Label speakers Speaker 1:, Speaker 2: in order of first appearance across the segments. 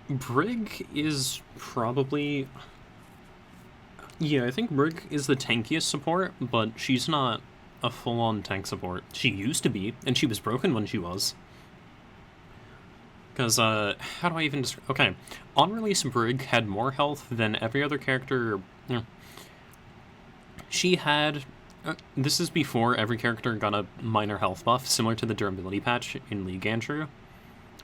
Speaker 1: Brig is probably... Yeah, I think Brig is the tankiest support, but she's not a full-on tank support. She used to be, and she was broken when she was. Because, how do I even describe... Okay, on-release Brig had more health than every other character... She had... this is before every character got a minor health buff, similar to the durability patch in League Andrew.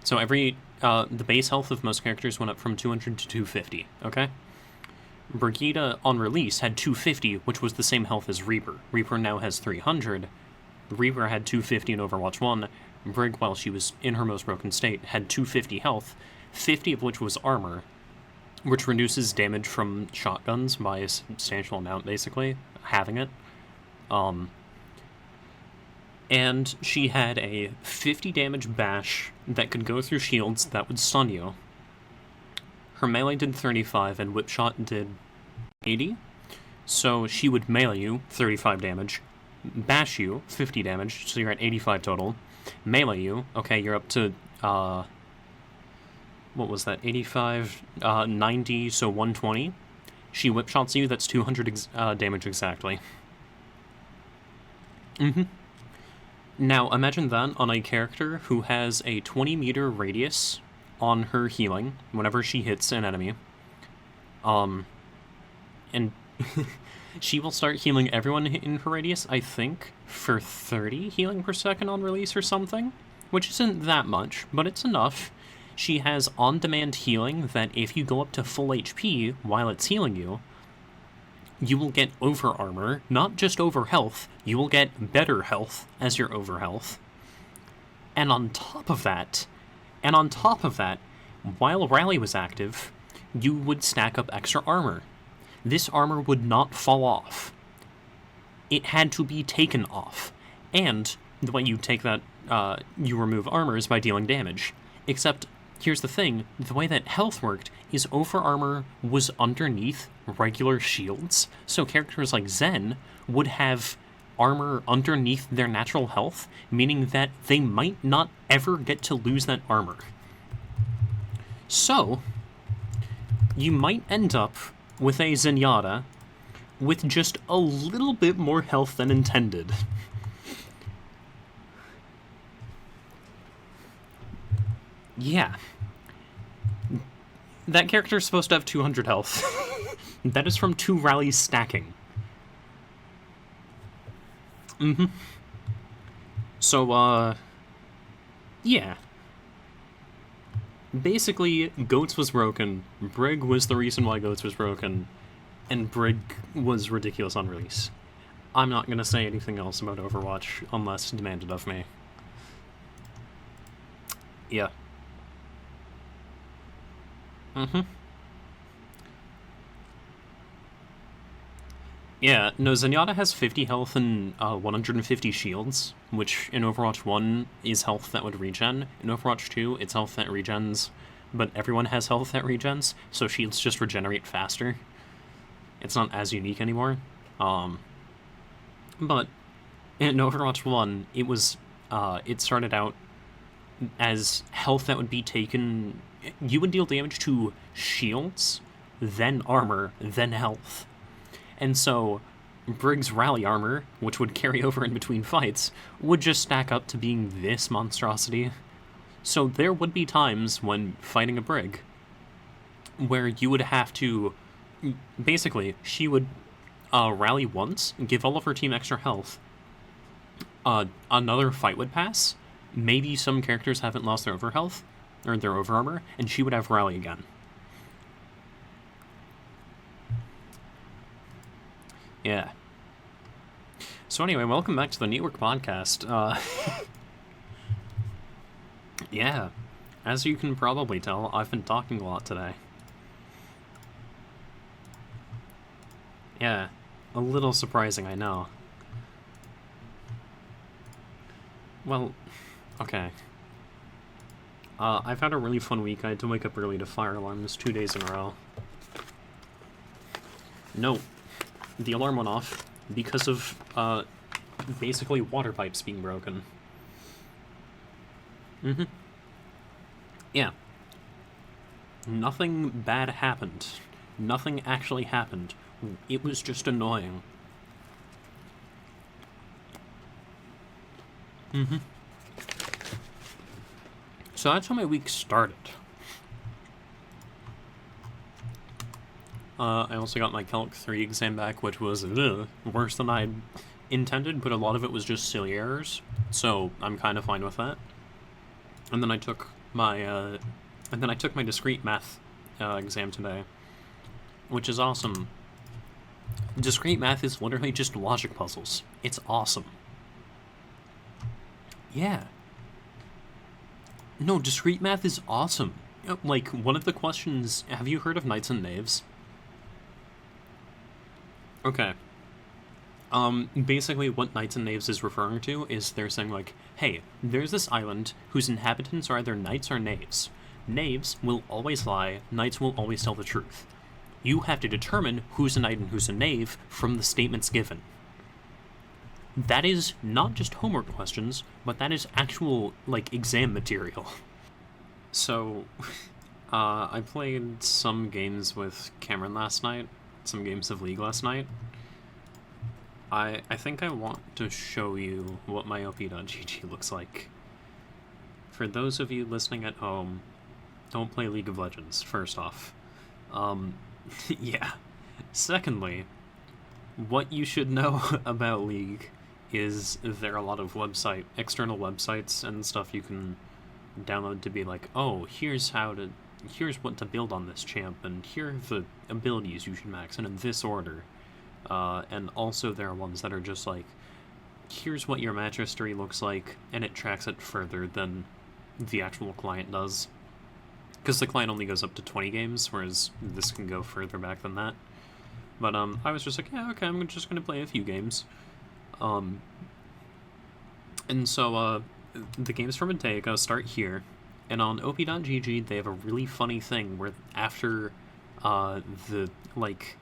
Speaker 1: So the base health of most characters went up from 200 to 250, okay? Brigitte on release had 250, which was the same health as Reaper. Reaper now has 300. Reaper had 250 in Overwatch 1. Brig, while she was in her most broken state, had 250 health, 50 of which was armor, which reduces damage from shotguns by a substantial amount, basically, having it. And she had a 50 damage bash that could go through shields that would stun you. Her melee did 35 and whip shot did 80. So she would melee you, 35 damage, bash you, 50 damage, so you're at 85 total. Melee you, okay, you're up to, what was that, 85, 90, so 120. She whip shots you, that's 200 damage exactly. Now, imagine that on a character who has a 20-meter radius on her healing whenever she hits an enemy. And she will start healing everyone in her radius, I think, for 30 healing per second on release or something, which isn't that much, but it's enough. She has on-demand healing that if you go up to full HP while it's healing you, you will get over armor, not just over health, you will get better health as your over health. And on top of that, while Rally was active, you would stack up extra armor. This armor would not fall off. It had to be taken off. And the way you take that, you remove armor is by dealing damage. Except, here's the thing, the way that health worked is over armor was underneath regular shields, so characters like Zen would have armor underneath their natural health, meaning that they might not ever get to lose that armor. So, you might end up with a Zenyatta with just a little bit more health than intended. Yeah. That character is supposed to have 200 health. That is from 2 rallies stacking. So, yeah. Basically, Goats was broken, Brig was the reason why Goats was broken, and Brig was ridiculous on release. I'm not gonna say anything else about Overwatch unless demanded of me. Yeah. Yeah, no, Zenyatta has 50 health and 150 shields, which in Overwatch 1 is health that would regen. In Overwatch 2, it's health that regens, but everyone has health that regens, so shields just regenerate faster. It's not as unique anymore. But in Overwatch 1, it was, it started out as health that would be taken... You would deal damage to shields, then armor, then health. And so, Brig's rally armor, which would carry over in between fights, would just stack up to being this monstrosity. So there would be times when fighting a Brig where you would have to... Basically, she would rally once, give all of her team extra health. Another fight would pass. Maybe some characters haven't lost their over health, or their over armor, and she would have rally again. Yeah. So anyway, welcome back to the Neetwork Podcast. Yeah, as you can probably tell, I've been talking a lot today. Yeah, a little surprising, I know. Well, okay. I've had a really fun week. I had to wake up early to fire alarms 2 days in a row. No, the alarm went off because of, basically water pipes being broken. Yeah. Nothing bad happened. Nothing actually happened. It was just annoying. So that's how my week started. I also got my Calc 3 exam back, which was worse than I intended, but a lot of it was just silly errors, so I'm kind of fine with that. And then I took my discrete math exam today, which is awesome. Discrete math is literally just logic puzzles. It's awesome. Yeah. No, discrete math is awesome. Like, one of the questions... Have you heard of Knights and Knaves? Okay. Basically what Knights and Knaves is referring to is they're saying, like, hey, there's this island whose inhabitants are either knights or knaves. Knaves will always lie, knights will always tell the truth. You have to determine who's a knight and who's a knave from the statements given. That is not just homework questions, but that is actual, like, exam material. So, I played some games with Cameron last night, some games of League last night. I think I want to show you what my op.gg looks like. For those of you listening at home, don't play League of Legends, first off. Yeah. Secondly, what you should know about League is there are a lot of external websites and stuff you can download to be like, oh, here's what to build on this champ, and here are the abilities you should max, and in this order. And also there are ones that are just like, here's what your match history looks like, and it tracks it further than the actual client does. Because the client only goes up to 20 games, whereas this can go further back than that. But I was just like, yeah, okay, I'm just going to play a few games. And so the games from a day ago start here, and on op.gg they have a really funny thing where after the, like,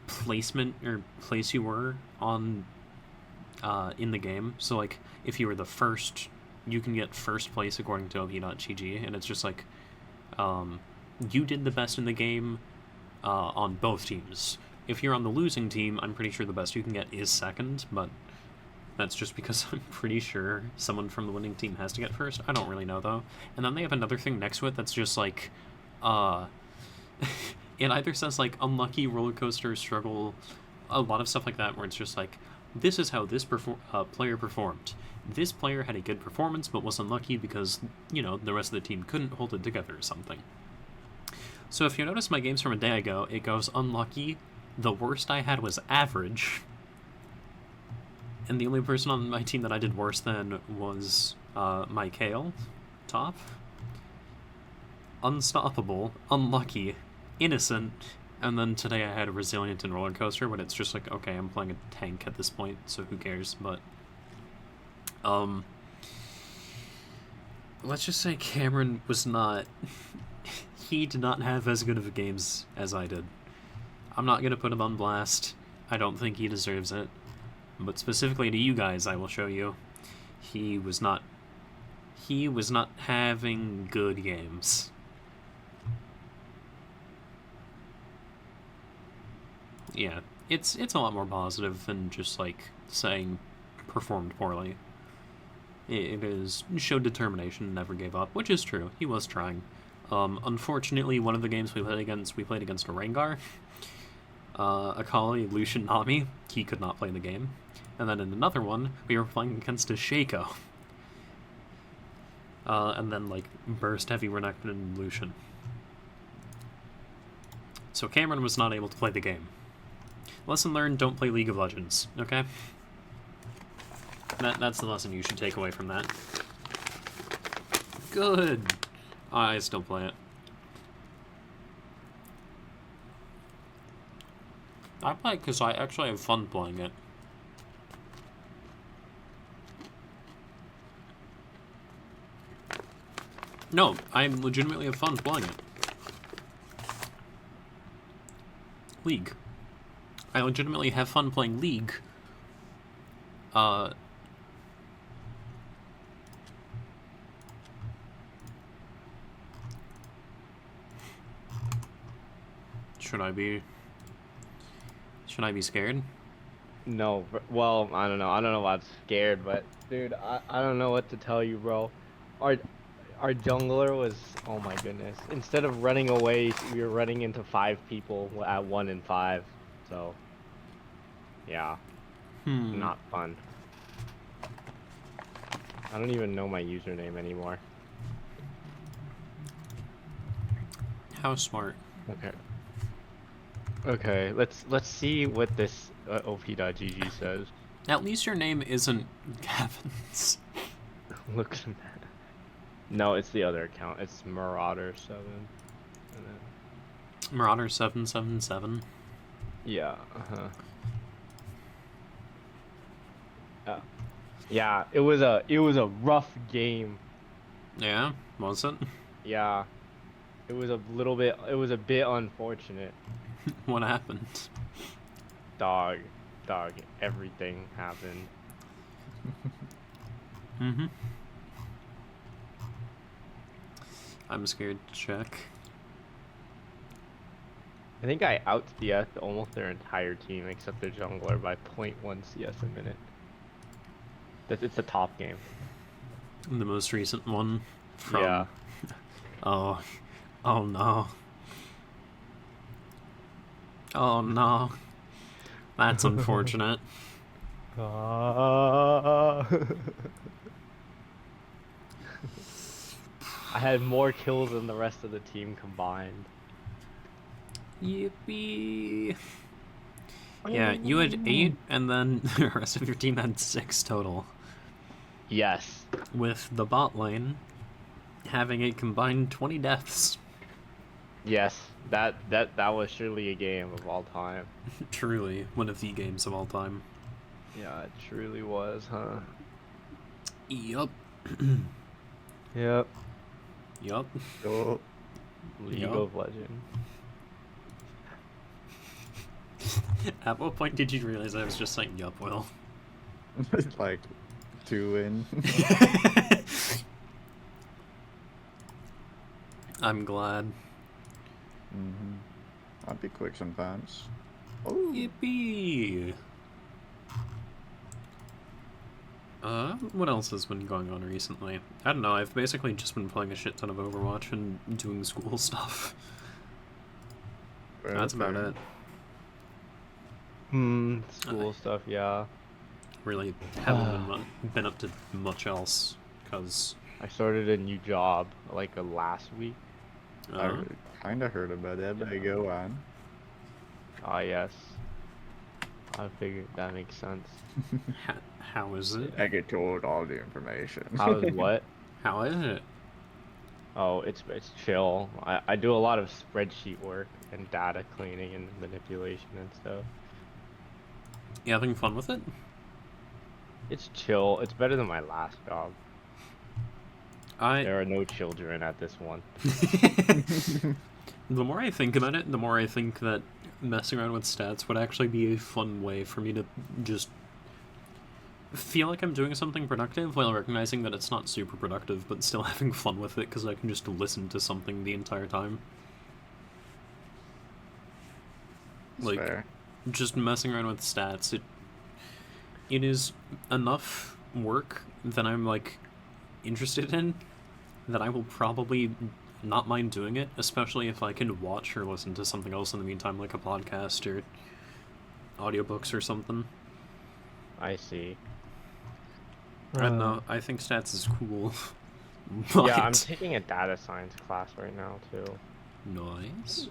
Speaker 1: placement or place you were on in the game, so like if you were the first, you can get first place according to op.gg, and it's just like you did the best in the game on both teams. If you're on the losing team, I'm pretty sure the best you can get is second, but that's just because I'm pretty sure someone from the winning team has to get first. I don't really know, though. And then they have another thing next to it that's just like, it either says, like, unlucky roller coaster struggle, a lot of stuff like that, where it's just like, this is how this player performed. This player had a good performance, but was unlucky because, you know, the rest of the team couldn't hold it together or something. So if you notice my games from a day ago, it goes unlucky, the worst I had was average, and the only person on my team that I did worse than was my Kale, top, unstoppable, unlucky, innocent, and then today I had a resilient and roller coaster, but it's just like, okay, I'm playing a tank at this point, so who cares, but let's just say Cameron was not, he did not have as good of a games as I did. I'm not going to put him on blast, I don't think he deserves it, but specifically to you guys, I will show you, he was not having good games. Yeah, it's a lot more positive than just, like, saying performed poorly. It is showed determination and never gave up, which is true. He was trying. Unfortunately, one of the games we played against a Rengar. Akali, Lucian, Nami. He could not play the game. And then in another one, we were playing against a Shaco. And then, like, Burst, Heavy, Renekton, and Lucian. So Cameron was not able to play the game. Lesson learned, don't play League of Legends, okay? That's the lesson you should take away from that. Good! I still play it. I play it because I actually have fun playing it. No, I legitimately have fun playing it. League. I legitimately have fun playing League. Should I be scared?
Speaker 2: No, well, I don't know. I don't know about scared, but dude, I don't know what to tell you, bro. Our our jungler was, oh my goodness. Instead of running away, we were running into 5 people at 1 and 5. So, yeah, not fun. I don't even know my username anymore.
Speaker 1: How smart.
Speaker 2: Okay. Okay, let's see what this op.gg says.
Speaker 1: At least your name isn't Gavin's.
Speaker 2: Look at that. No, it's the other account. It's Marauder7. And then...
Speaker 1: Marauder777.
Speaker 2: Yeah, yeah, it was a rough game.
Speaker 1: Yeah, was it?
Speaker 2: Yeah. It was a bit unfortunate.
Speaker 1: What happened?
Speaker 2: Dog, everything happened.
Speaker 1: I'm scared to check.
Speaker 2: I think I out CS'd almost their entire team except their jungler by 0.1 CS a minute. It's a top game.
Speaker 1: The most recent one from...
Speaker 2: Yeah.
Speaker 1: Oh no. Oh no. That's unfortunate.
Speaker 2: I had more kills than the rest of the team combined.
Speaker 1: Yippee. Yeah, you had 8, and then the rest of your team had 6 total.
Speaker 2: Yes.
Speaker 1: With the bot lane having a combined 20 deaths.
Speaker 2: Yes, that was surely a game of all time.
Speaker 1: Truly, one of the games of all time.
Speaker 2: Yeah, it truly was, huh?
Speaker 1: Yup.
Speaker 2: Yep.
Speaker 1: Yup.
Speaker 2: Oh. League of Legends.
Speaker 1: At what point did you realize I was just saying yup, Will?
Speaker 3: Like 2 in.
Speaker 1: I'm glad.
Speaker 3: I'd be quick sometimes. Oh.
Speaker 1: Yippee! What else has been going on recently? I don't know, I've basically just been playing a shit ton of Overwatch and doing school stuff. That's about it.
Speaker 2: School stuff, yeah.
Speaker 1: Really haven't been up to much else, because...
Speaker 2: I started a new job, like, last week.
Speaker 3: I kind of heard about it, but go on.
Speaker 2: Ah, yes. I figured that makes sense.
Speaker 1: How is it?
Speaker 3: I get told all the information.
Speaker 2: How is what?
Speaker 1: How is it?
Speaker 2: Oh, it's chill. I do a lot of spreadsheet work and data cleaning and manipulation and stuff.
Speaker 1: You having fun with it?
Speaker 2: It's chill. It's better than my last job. There are no children at this one.
Speaker 1: The more I think about it, the more I think that messing around with stats would actually be a fun way for me to just feel like I'm doing something productive while recognizing that it's not super productive, but still having fun with it because I can just listen to something the entire time. Like,
Speaker 3: fair.
Speaker 1: Just messing around with stats, it is enough work that I'm, like, interested in that I will probably not mind doing it, especially if I can watch or listen to something else in the meantime, like a podcast or audiobooks or something.
Speaker 2: I see.
Speaker 1: I don't know, I think stats is cool.
Speaker 2: Yeah, I'm taking a data science class right now, too.
Speaker 1: Nice.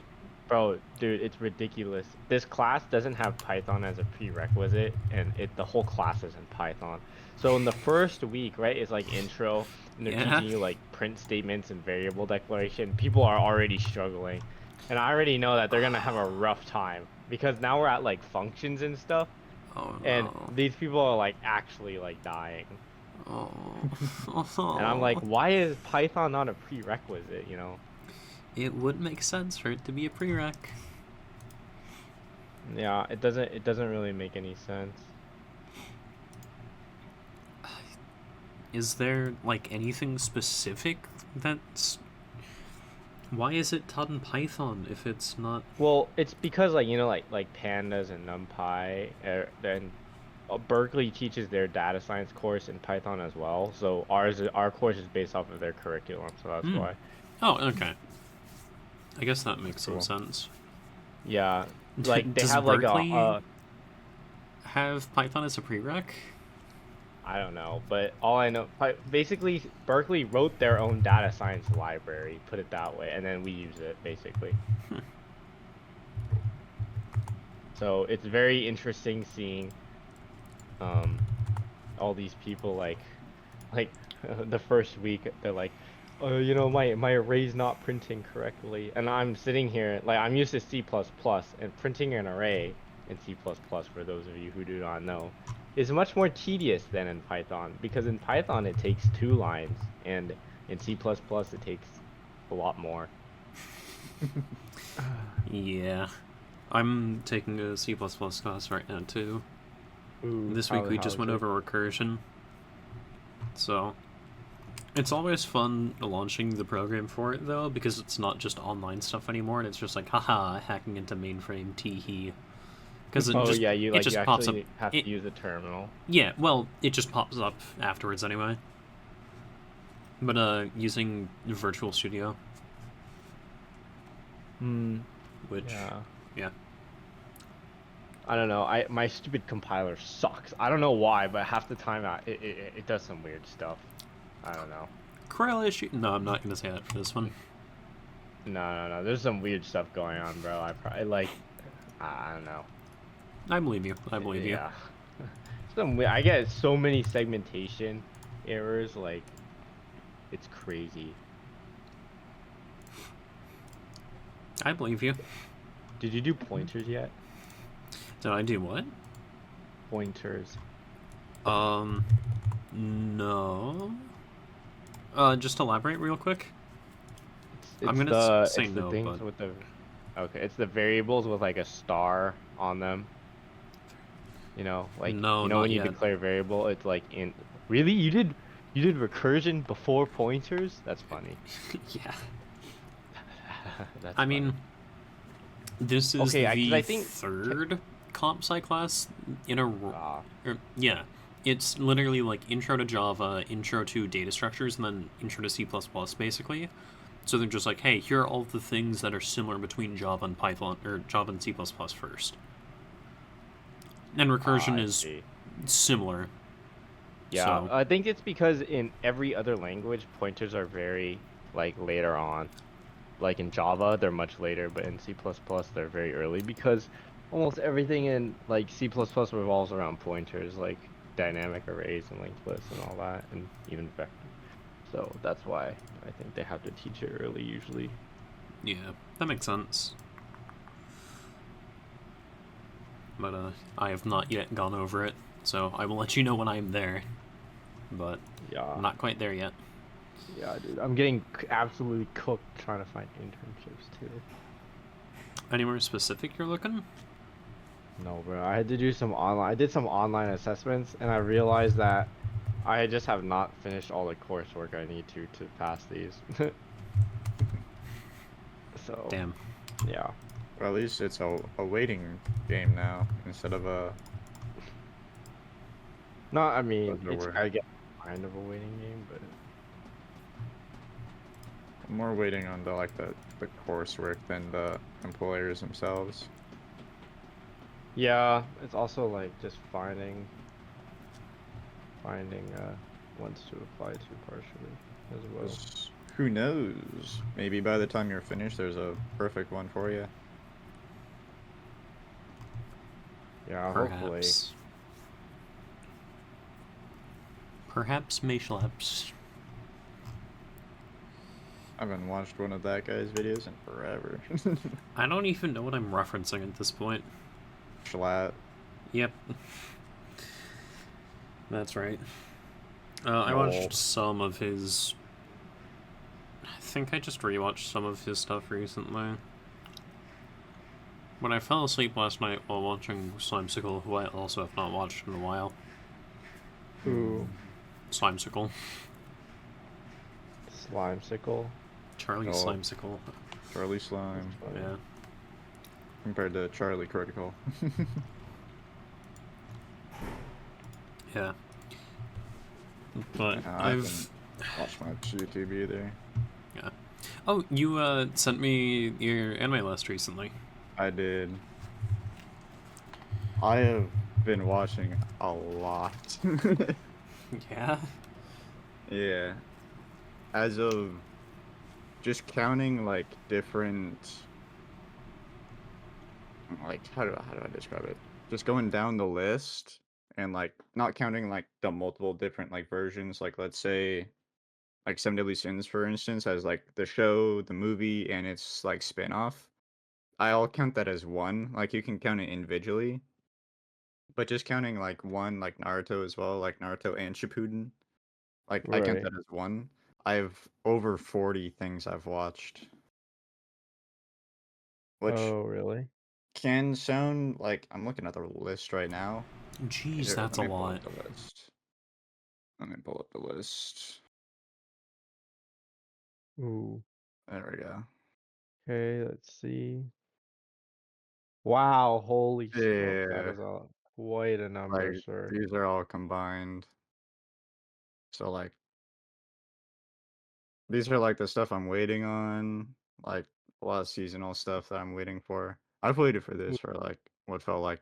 Speaker 2: Bro, dude, it's ridiculous. This class doesn't have Python as a prerequisite, and the whole class is in Python. So in the first week, right, it's like intro, and they're teaching you like print statements and variable declaration. People are already struggling, and I already know that they're gonna have a rough time because now we're at like functions and stuff, and these people are like actually like dying. And I'm like, why is Python not a prerequisite? You know?
Speaker 1: It would make sense for it to be a prereq.
Speaker 2: Yeah, it doesn't really make any sense.
Speaker 1: Is there like anything specific that's Why is it taught in Python if it's not?
Speaker 2: Well, it's because like like pandas and NumPy, then Berkeley teaches their data science course in Python as well. So our course is based off of their curriculum, so that's why.
Speaker 1: Oh, okay. I guess that makes some
Speaker 3: Cool.
Speaker 1: sense.
Speaker 2: Yeah, like they
Speaker 1: Does
Speaker 2: have like
Speaker 1: Berkeley
Speaker 2: a
Speaker 1: have Python as a prereq?
Speaker 2: I don't know, but all I know, basically Berkeley wrote their own data science library, put it that way, and then we use it basically. So it's very interesting seeing all these people like the first week they're like, oh, my array's not printing correctly, and I'm sitting here like I'm used to C++, and printing an array in C++, for those of you who do not know, is much more tedious than in Python, because in Python it takes 2 lines and in C++ it takes a lot more.
Speaker 1: Yeah. I'm taking a C++ class right now too.
Speaker 2: Ooh,
Speaker 1: This week we just went over recursion. So it's always fun launching the program for it though, because it's not just online stuff anymore, and it's just like, haha, hacking into mainframe, tee-hee. Because
Speaker 2: you
Speaker 1: pops up.
Speaker 2: actually have to use a terminal.
Speaker 1: Yeah, well, it just pops up afterwards anyway. But using Virtual Studio, which yeah.
Speaker 2: I don't know. My stupid compiler sucks. I don't know why, but half the time it does some weird stuff. I don't know.
Speaker 1: Correlation? No, I'm not gonna say that for this one.
Speaker 2: No. There's some weird stuff going on, bro. I probably like. I don't know.
Speaker 1: I believe you. I believe you.
Speaker 2: Yeah. I get so many segmentation errors. Like, it's crazy.
Speaker 1: I believe you.
Speaker 2: Did you do pointers yet?
Speaker 1: Did I do what?
Speaker 2: Pointers.
Speaker 1: No. Just elaborate real quick.
Speaker 2: It's
Speaker 1: I'm gonna say
Speaker 2: it's the
Speaker 1: no,
Speaker 2: things
Speaker 1: but
Speaker 2: with the. Okay, it's the variables with like a star on them. Like
Speaker 1: No,
Speaker 2: when
Speaker 1: not
Speaker 2: you
Speaker 1: yet.
Speaker 2: declare a variable, it's like in. Really, you did recursion before pointers? That's funny.
Speaker 1: Yeah.
Speaker 2: That's
Speaker 1: I mean, this is
Speaker 2: Okay, 'cause
Speaker 1: the
Speaker 2: I think-
Speaker 1: third comp sci class in a row.
Speaker 2: Ah,
Speaker 1: Yeah, it's literally like intro to Java, intro to data structures, and then intro to C++, basically. So they're just like, hey, here are all the things that are similar between Java and Python, or Java and C++ first. And recursion
Speaker 2: I
Speaker 1: is
Speaker 2: see.
Speaker 1: similar.
Speaker 2: Yeah,
Speaker 1: So-
Speaker 2: I think it's because in every other language, pointers are very like later on. Like in Java, they're much later, but in C++, they're very early, because almost everything in like C++ revolves around pointers, like dynamic arrays and linked lists and all that, and even vector. So that's why I think they have to teach it early usually.
Speaker 1: Yeah, that makes sense. But I have not yet gone over it, so I will let you know when I am there. But
Speaker 2: Yeah.
Speaker 1: I'm not quite there yet.
Speaker 2: Yeah, dude. I'm getting absolutely cooked trying to find internships too.
Speaker 1: Anywhere specific you're looking?
Speaker 2: No, bro. I had to do some online. I did some online assessments, and I realized that I just have not finished all the coursework I need to pass these. So.
Speaker 1: Damn.
Speaker 2: Yeah.
Speaker 3: Well, at least it's a waiting game now instead of a.
Speaker 2: No, I mean,
Speaker 3: But
Speaker 2: it's
Speaker 3: we're-
Speaker 2: I get kind of a waiting game, but
Speaker 3: I'm more waiting on the coursework than the employers themselves.
Speaker 2: yeah, it's also like just finding ones to apply to partially as well.
Speaker 3: 'Cause who knows? Maybe by the time you're finished, there's a perfect one for you.
Speaker 2: Yeah, hopefully.
Speaker 1: Perhaps. Perhaps Mayschlaps.
Speaker 3: I haven't watched one of that guy's videos in forever.
Speaker 1: I don't even know what I'm referencing at this point.
Speaker 3: Schlatt.
Speaker 1: Yep. That's right. I
Speaker 3: No.
Speaker 1: watched some of his... I think I just rewatched some of his stuff recently. When I fell asleep last night while watching Slimesicle, who I also have not watched in a while.
Speaker 2: Ooh,
Speaker 1: Slimesicle.
Speaker 2: Slimesicle.
Speaker 1: Charlie
Speaker 3: Oh.
Speaker 1: Slimesicle.
Speaker 3: Charlie Slime
Speaker 1: Yeah.
Speaker 3: compared to Charlie Critical.
Speaker 1: Yeah. But
Speaker 3: I
Speaker 1: I've...
Speaker 3: haven't watched much YouTube either.
Speaker 1: Yeah. Oh, you sent me your anime list recently.
Speaker 3: I did. I have been watching a lot.
Speaker 1: Yeah?
Speaker 3: Yeah. As of just counting like different, like how do I describe it? Just going down the list and like not counting like the multiple different like versions. Like let's say like Seven Deadly Sins, for instance, has like the show, the movie, and its like spin-off. I'll count that as one. Like you can count it individually, but just counting like one, like Naruto as well, like Naruto and Shippuden. Like I count
Speaker 2: Right.
Speaker 3: that as one. I have over 40 things I've watched, which
Speaker 2: Oh, really?
Speaker 3: can sound like I'm looking at the list right now.
Speaker 1: Jeez,
Speaker 3: Here,
Speaker 1: that's a
Speaker 3: let me pull
Speaker 1: lot.
Speaker 3: up the list. Let me pull up the list.
Speaker 2: Ooh.
Speaker 3: There we go.
Speaker 2: Okay, let's see. Wow, holy smoke, that
Speaker 3: Yeah,
Speaker 2: is quite a number,
Speaker 3: like
Speaker 2: sir.
Speaker 3: these are all combined. So like these are like the stuff I'm waiting on, like a lot of seasonal stuff that I'm waiting for. I've waited for this for like what felt like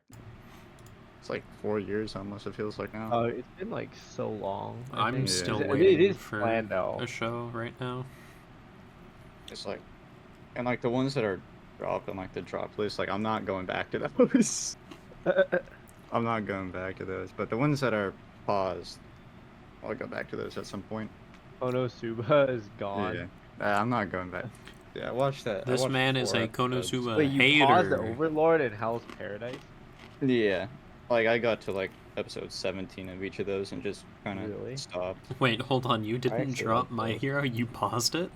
Speaker 3: it's like 4 years almost. It feels like now.
Speaker 2: Oh, it's been like so long. I
Speaker 1: I'm
Speaker 2: think.
Speaker 1: still
Speaker 3: Yeah.
Speaker 2: It
Speaker 1: waiting
Speaker 2: is
Speaker 1: for
Speaker 2: planned out.
Speaker 1: a show right now.
Speaker 3: It's like, and like the ones that are dropped on like the drop list, like I'm not going back to those. I'm not going back to those, but the ones that are paused, I'll go back to those at some point.
Speaker 2: Konosuba is gone.
Speaker 3: Yeah, I'm not going back. Yeah, I watched that. I
Speaker 1: This
Speaker 3: watched
Speaker 1: man is
Speaker 3: 4
Speaker 1: a
Speaker 3: episodes.
Speaker 1: Konosuba
Speaker 2: Wait, you paused the
Speaker 1: hater.
Speaker 2: Overlord and Hell's Paradise?
Speaker 3: Yeah, like I got to like episode 17 of each of those and just kind of
Speaker 2: Really?
Speaker 3: stopped.
Speaker 1: Wait, hold on. You didn't
Speaker 2: actually
Speaker 1: drop
Speaker 2: like
Speaker 1: My
Speaker 2: those.
Speaker 1: Hero? You paused it?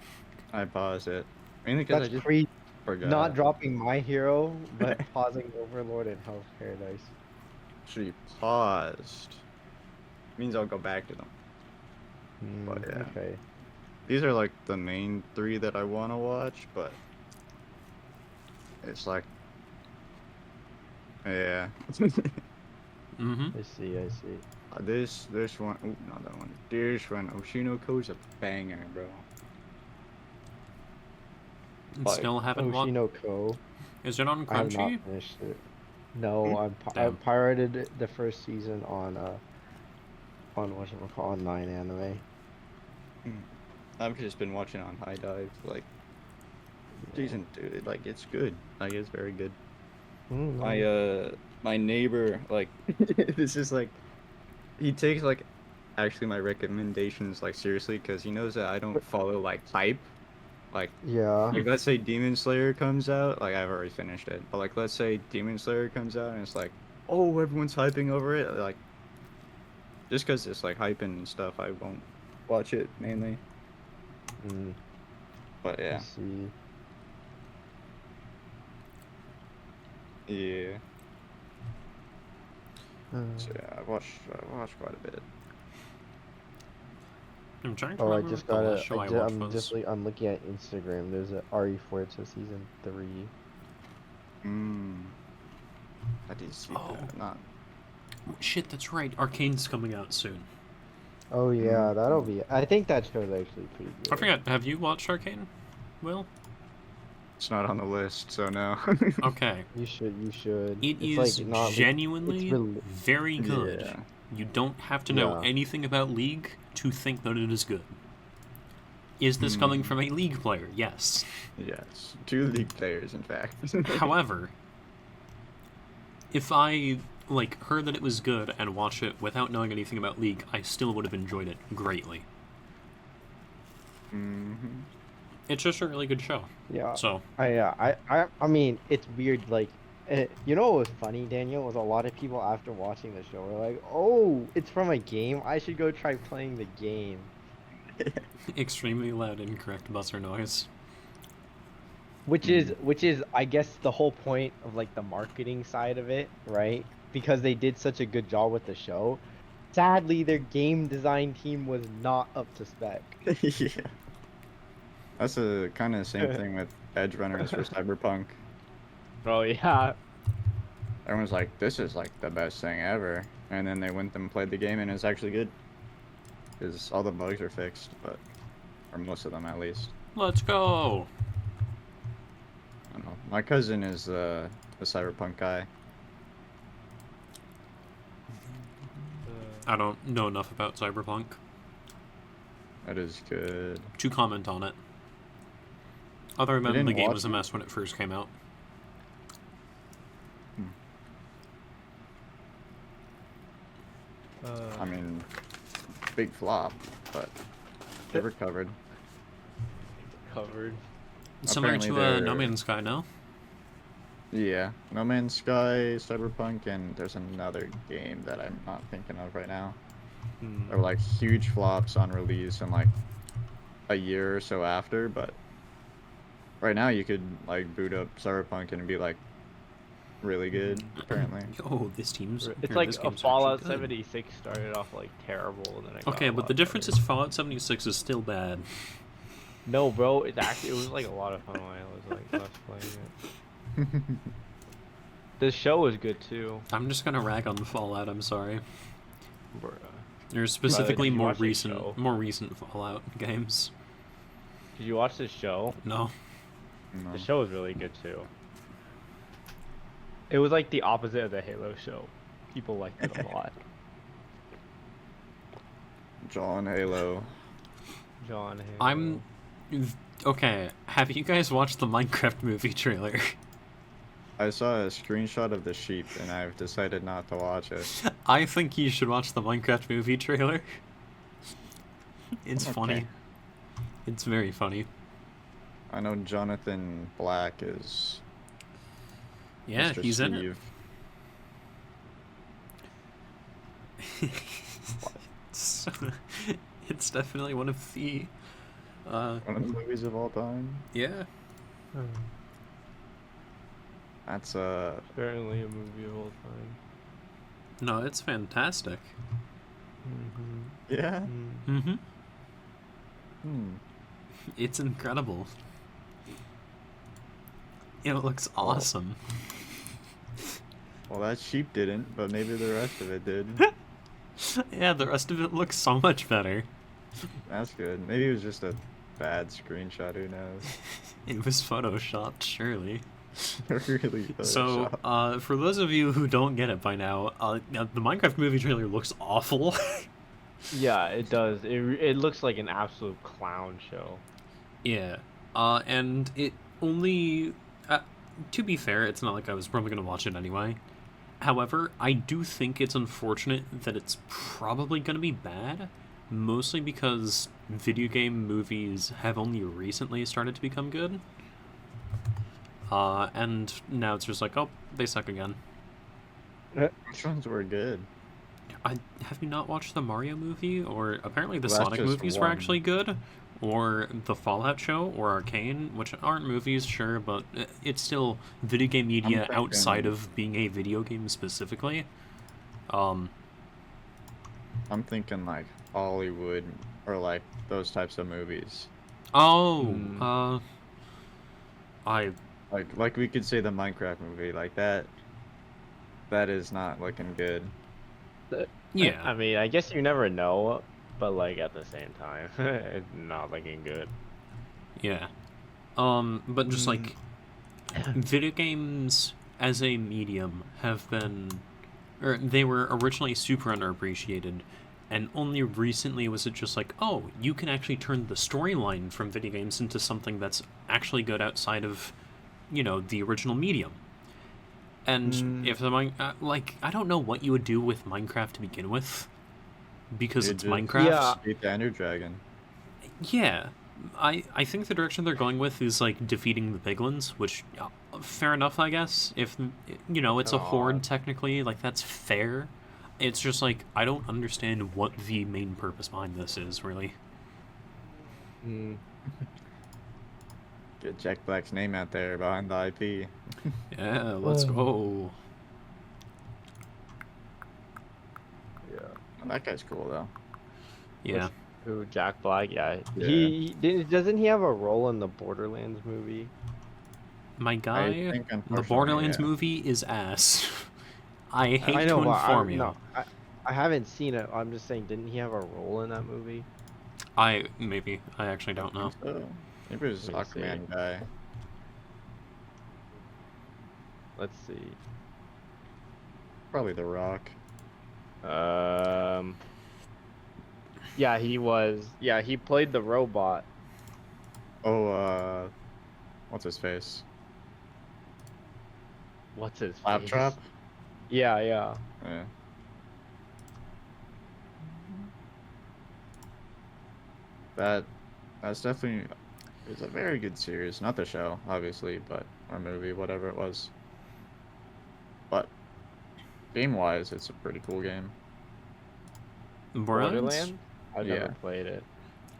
Speaker 3: I paused it mainly because I
Speaker 2: That's
Speaker 3: just
Speaker 2: crazy.
Speaker 3: forgot.
Speaker 2: Not dropping My Hero, but pausing Overlord and Hell's Paradise.
Speaker 3: Actually paused. Means I'll go back to them. But yeah.
Speaker 2: Okay.
Speaker 3: These are like the main 3 that I want to watch, but it's like, yeah.
Speaker 1: Mm-hmm.
Speaker 2: I see.
Speaker 3: This one, ooh, not that one. This one, Oshinoko's a banger, bro. Like,
Speaker 1: Still haven't watched.
Speaker 2: Oshinoko.
Speaker 1: Is it on
Speaker 2: I have
Speaker 1: Crunchy?
Speaker 2: not finished it. No, I
Speaker 1: Damn.
Speaker 2: pirated the first season on whatchamacallit, on 9 Anime.
Speaker 3: I've just been watching on High Dive, like, season 2, like, it's good. Like, it's very good. My neighbor, like, this is like, he takes, like, actually my recommendations, like, seriously, because he knows that I don't follow, like, hype. Like,
Speaker 2: Yeah.
Speaker 3: let's say Demon Slayer comes out, like, I've already finished it, but, like, let's say Demon Slayer comes out, and it's like, oh, everyone's hyping over it, like, just because it's, like, hyping and stuff, I won't watch it, mainly. But,
Speaker 2: I
Speaker 3: yeah.
Speaker 2: see.
Speaker 3: Yeah. So, yeah, I watched quite a bit.
Speaker 1: I'm trying to
Speaker 2: Oh, I
Speaker 1: remember
Speaker 2: just
Speaker 1: what the
Speaker 2: got
Speaker 1: last
Speaker 2: it.
Speaker 1: show I watched was.
Speaker 2: I'm looking at Instagram. There's a RE Forza season 3.
Speaker 3: I did see
Speaker 1: Oh.
Speaker 3: that. Not.
Speaker 1: Shit, that's right. Arcane's coming out soon.
Speaker 2: Oh yeah, that'll be. I think that show's actually pretty good.
Speaker 1: I forgot. Have you watched Arcane, Will?
Speaker 3: It's not on the list, so no.
Speaker 1: Okay.
Speaker 2: You should.
Speaker 1: It
Speaker 2: It's
Speaker 1: is
Speaker 2: like not.
Speaker 1: genuinely
Speaker 2: it's really-
Speaker 1: very good.
Speaker 3: Yeah.
Speaker 1: You don't have to know
Speaker 2: Yeah.
Speaker 1: anything about League to think that it is good. Is this coming from a League player? Yes.
Speaker 3: Yes. 2 League players, in fact.
Speaker 1: However, if I heard that it was good and watched it without knowing anything about League, I still would have enjoyed it greatly. It's just a really good show.
Speaker 2: Yeah.
Speaker 1: So
Speaker 2: I mean, it's weird. Like, you know what was funny, Daniel? Was a lot of people after watching the show were like, "Oh, it's from a game. I should go try playing the game."
Speaker 1: extremely loud incorrect buzzer noise.
Speaker 2: Which is, I guess, the whole point of like the marketing side of it, right? Because they did such a good job with the show. Sadly, their game design team was not up to spec.
Speaker 3: Yeah. That's a kind of same thing with Edge Runners for Cyberpunk.
Speaker 2: Bro, yeah.
Speaker 3: Everyone's like, this is like the best thing ever. And then they went and played the game and it's actually good. Because all the bugs are fixed, but or most of them at least.
Speaker 1: Let's go.
Speaker 3: I don't know. My cousin is the Cyberpunk guy.
Speaker 1: I don't know enough about Cyberpunk
Speaker 3: That is good.
Speaker 1: to comment on it. Other than
Speaker 3: didn't
Speaker 1: the game
Speaker 3: watch
Speaker 1: was a
Speaker 3: it?
Speaker 1: mess when it first came out.
Speaker 3: I mean, big flop, but they recovered.
Speaker 2: Covered.
Speaker 1: Similar
Speaker 3: Apparently
Speaker 1: to No
Speaker 3: they're-
Speaker 1: Man's Sky, no?
Speaker 3: Yeah, No Man's Sky, Cyberpunk, and there's another game that I'm not thinking of right now. They're like huge flops on release and like a year or so after, but right now you could like boot up Cyberpunk and it'd be like really good, apparently.
Speaker 1: Oh, this team's...
Speaker 2: It's
Speaker 1: or
Speaker 2: like
Speaker 1: this
Speaker 2: a
Speaker 1: game's
Speaker 2: Fallout
Speaker 1: actually good.
Speaker 2: 76 started off like terrible, and then it got
Speaker 1: Okay,
Speaker 2: a
Speaker 1: but
Speaker 2: lot
Speaker 1: the difference
Speaker 2: better.
Speaker 1: is Fallout 76 is still bad.
Speaker 2: No, bro, it was like a lot of fun when I was like last playing it. The show was good too.
Speaker 1: I'm just gonna rag on Fallout, I'm sorry.
Speaker 2: Bruh.
Speaker 1: There's specifically
Speaker 2: did you
Speaker 1: more
Speaker 2: watch the show?
Speaker 1: recent Fallout games.
Speaker 2: Did you watch this show?
Speaker 1: No.
Speaker 3: No.
Speaker 2: The show was really good too. It was like the opposite of the Halo show. People liked it a lot.
Speaker 3: John Halo.
Speaker 2: John Halo.
Speaker 1: I'm... Okay, have you guys watched the Minecraft movie trailer?
Speaker 3: I saw a screenshot of the sheep and I've decided not to watch it.
Speaker 1: I think you should watch the Minecraft movie trailer. It's funny.
Speaker 3: Okay.
Speaker 1: It's very funny.
Speaker 3: I know Jonathan Black is
Speaker 1: Yeah,
Speaker 3: Mr.
Speaker 1: he's in it.
Speaker 3: Steve.
Speaker 1: It's definitely one of the...
Speaker 3: One of the movies of all time.
Speaker 1: yeah.
Speaker 3: That's
Speaker 2: Apparently a movie of all time.
Speaker 1: No, it's fantastic.
Speaker 3: yeah.
Speaker 1: Mm-hmm.
Speaker 3: Hmm.
Speaker 1: It's incredible. It looks awesome.
Speaker 3: Well, that sheep didn't, but maybe the rest of it did.
Speaker 1: Yeah, the rest of it looks so much better.
Speaker 3: That's good. Maybe it was just a bad screenshot. Who knows?
Speaker 1: It was photoshopped, surely.
Speaker 3: Really.
Speaker 1: So,
Speaker 3: Photoshopped.
Speaker 1: for those of you who don't get it by now, the Minecraft movie trailer looks awful.
Speaker 2: Yeah, it does. It looks like an absolute clown show.
Speaker 1: Yeah, and it only... to be fair, it's not like I was probably going to watch it anyway. However, I do think it's unfortunate that it's probably going to be bad, mostly because video game movies have only recently started to become good. And now it's just like, oh, they suck again.
Speaker 3: Which ones were good?
Speaker 1: Have you not watched the Mario movie? Or apparently the
Speaker 3: Well, that's
Speaker 1: Sonic
Speaker 3: just
Speaker 1: movies were
Speaker 3: one.
Speaker 1: actually good? Or the Fallout show? Or Arcane? Which aren't movies, sure, but it's still video game media
Speaker 3: thinking-
Speaker 1: outside of being a video game specifically.
Speaker 3: I'm thinking like Hollywood or like those types of movies.
Speaker 1: Oh, I...
Speaker 3: Like we could say the Minecraft movie, like that. That is not looking good.
Speaker 1: Yeah.
Speaker 2: I mean, I guess you never know, but like at the same time, it's not looking good.
Speaker 1: Yeah. But just like video games as a medium have been, or they were originally super underappreciated, and only recently was it just like, oh, you can actually turn the storyline from video games into something that's actually good outside of, you know, the original medium. And if the like, I don't know what you would do with Minecraft to begin with, because
Speaker 3: You'd
Speaker 1: it's
Speaker 3: just
Speaker 1: Minecraft.
Speaker 2: Yeah.
Speaker 3: Beat the Ender Dragon.
Speaker 1: Yeah, I think the direction they're going with is like defeating the piglins, which fair enough, I guess. If you know, it's a horde technically, like that's fair. It's just like I don't understand what the main purpose behind this is really.
Speaker 3: Get Jack Black's name out there behind the IP.
Speaker 1: Yeah, let's go.
Speaker 2: Yeah.
Speaker 3: That guy's cool though.
Speaker 1: Yeah,
Speaker 2: Who, Jack Black? Yeah.
Speaker 3: Yeah.
Speaker 2: Doesn't he have a role in the Borderlands movie?
Speaker 1: My
Speaker 3: I
Speaker 1: guy,
Speaker 3: think
Speaker 1: the
Speaker 3: unfortunately,
Speaker 1: Borderlands
Speaker 3: yeah.
Speaker 1: movie is ass. I hate
Speaker 2: I know,
Speaker 1: to
Speaker 2: but
Speaker 1: inform you.
Speaker 2: no, I haven't seen it. I'm just saying, didn't he have a role in that movie?
Speaker 1: I actually
Speaker 3: I
Speaker 1: don't know.
Speaker 3: think so. Maybe it was
Speaker 2: Let me see.
Speaker 3: Aquaman guy.
Speaker 2: Let's see.
Speaker 3: Probably The Rock.
Speaker 2: Yeah, he was. Yeah, he played the robot.
Speaker 3: Oh, what's his face?
Speaker 2: What's his face?
Speaker 3: Claptrap?
Speaker 2: Yeah, yeah.
Speaker 3: Yeah. That's definitely it's a very good series. Not the show, obviously, but or movie, whatever it was. But game-wise, it's a pretty cool game.
Speaker 1: Borderlands?
Speaker 2: I've
Speaker 3: Yeah.
Speaker 2: never played it.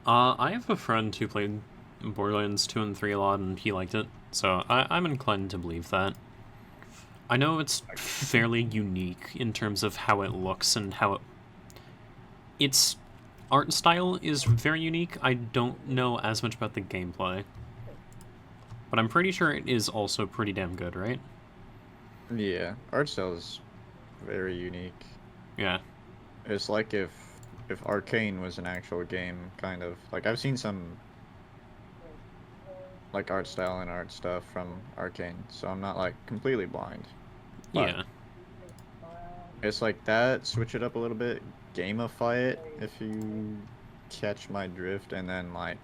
Speaker 1: I have a friend who played Borderlands 2 and 3 a lot, and he liked it, so I'm inclined to believe that. I know it's fairly unique in terms of how it looks and how its art style is very unique. I don't know as much about the gameplay, but I'm pretty sure it is also pretty damn good, right?
Speaker 3: Yeah, art style is very unique.
Speaker 1: Yeah.
Speaker 3: It's like if Arcane was an actual game, kind of. Like I've seen some like art style and art stuff from Arcane, so I'm not like completely blind. But
Speaker 1: Yeah.
Speaker 3: it's like that, switch it up a little bit, gamify it if you catch my drift, and then like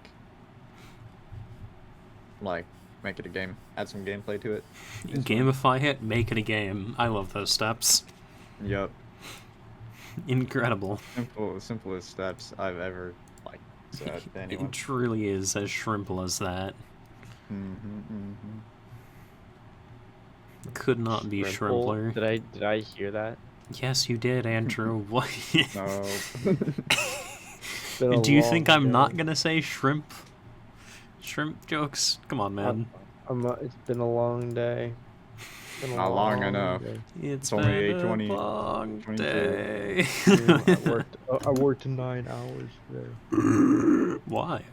Speaker 3: make it a game, add some gameplay to it. It's fun.
Speaker 1: Gamify it, make it a game. I love those steps.
Speaker 3: Yup.
Speaker 1: Incredible.
Speaker 3: Simplest steps I've ever like said to anyone.
Speaker 1: It truly is as shrimple as that. Could not be
Speaker 2: Shrimple?
Speaker 1: shrimpler.
Speaker 2: Did I hear that?
Speaker 1: Yes, you did, Andrew. What?
Speaker 3: No.
Speaker 2: Been a
Speaker 1: Do you think
Speaker 2: long
Speaker 1: I'm
Speaker 2: day.
Speaker 1: not gonna say shrimp? Shrimp jokes? Come on, man.
Speaker 2: It's been a long day. Been a
Speaker 3: Not long enough.
Speaker 2: day.
Speaker 1: It's
Speaker 3: only
Speaker 1: been
Speaker 3: 8:20,
Speaker 1: a long
Speaker 3: 22.
Speaker 1: day.
Speaker 2: I worked 9 hours today.
Speaker 1: Why?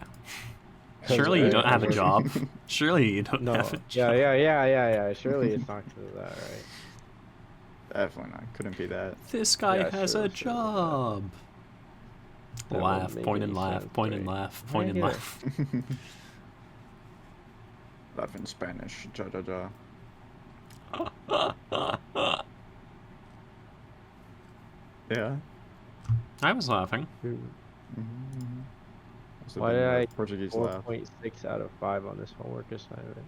Speaker 2: 'Cause
Speaker 1: Surely you don't have a
Speaker 3: I-
Speaker 1: job. Surely you don't
Speaker 2: No.
Speaker 1: have a
Speaker 2: Yeah,
Speaker 1: job.
Speaker 2: yeah. Surely it's not because of that, right?
Speaker 3: Definitely not. Couldn't be that.
Speaker 1: This guy
Speaker 2: Yeah,
Speaker 1: has
Speaker 2: sure,
Speaker 1: a
Speaker 2: sure.
Speaker 1: job.
Speaker 2: That
Speaker 1: Laugh,
Speaker 2: wouldn't make
Speaker 1: point and
Speaker 2: any
Speaker 1: laugh,
Speaker 2: sense,
Speaker 1: point and
Speaker 2: right?
Speaker 1: laugh,
Speaker 2: I
Speaker 1: point and
Speaker 2: get it.
Speaker 1: laugh.
Speaker 3: Laugh in Spanish. Ja ja ja. Yeah.
Speaker 1: I was laughing.
Speaker 3: Must have
Speaker 2: Why
Speaker 3: been
Speaker 2: did
Speaker 3: the
Speaker 2: I
Speaker 3: Portuguese laugh.
Speaker 2: 4.6 out of 5 on this homework assignment?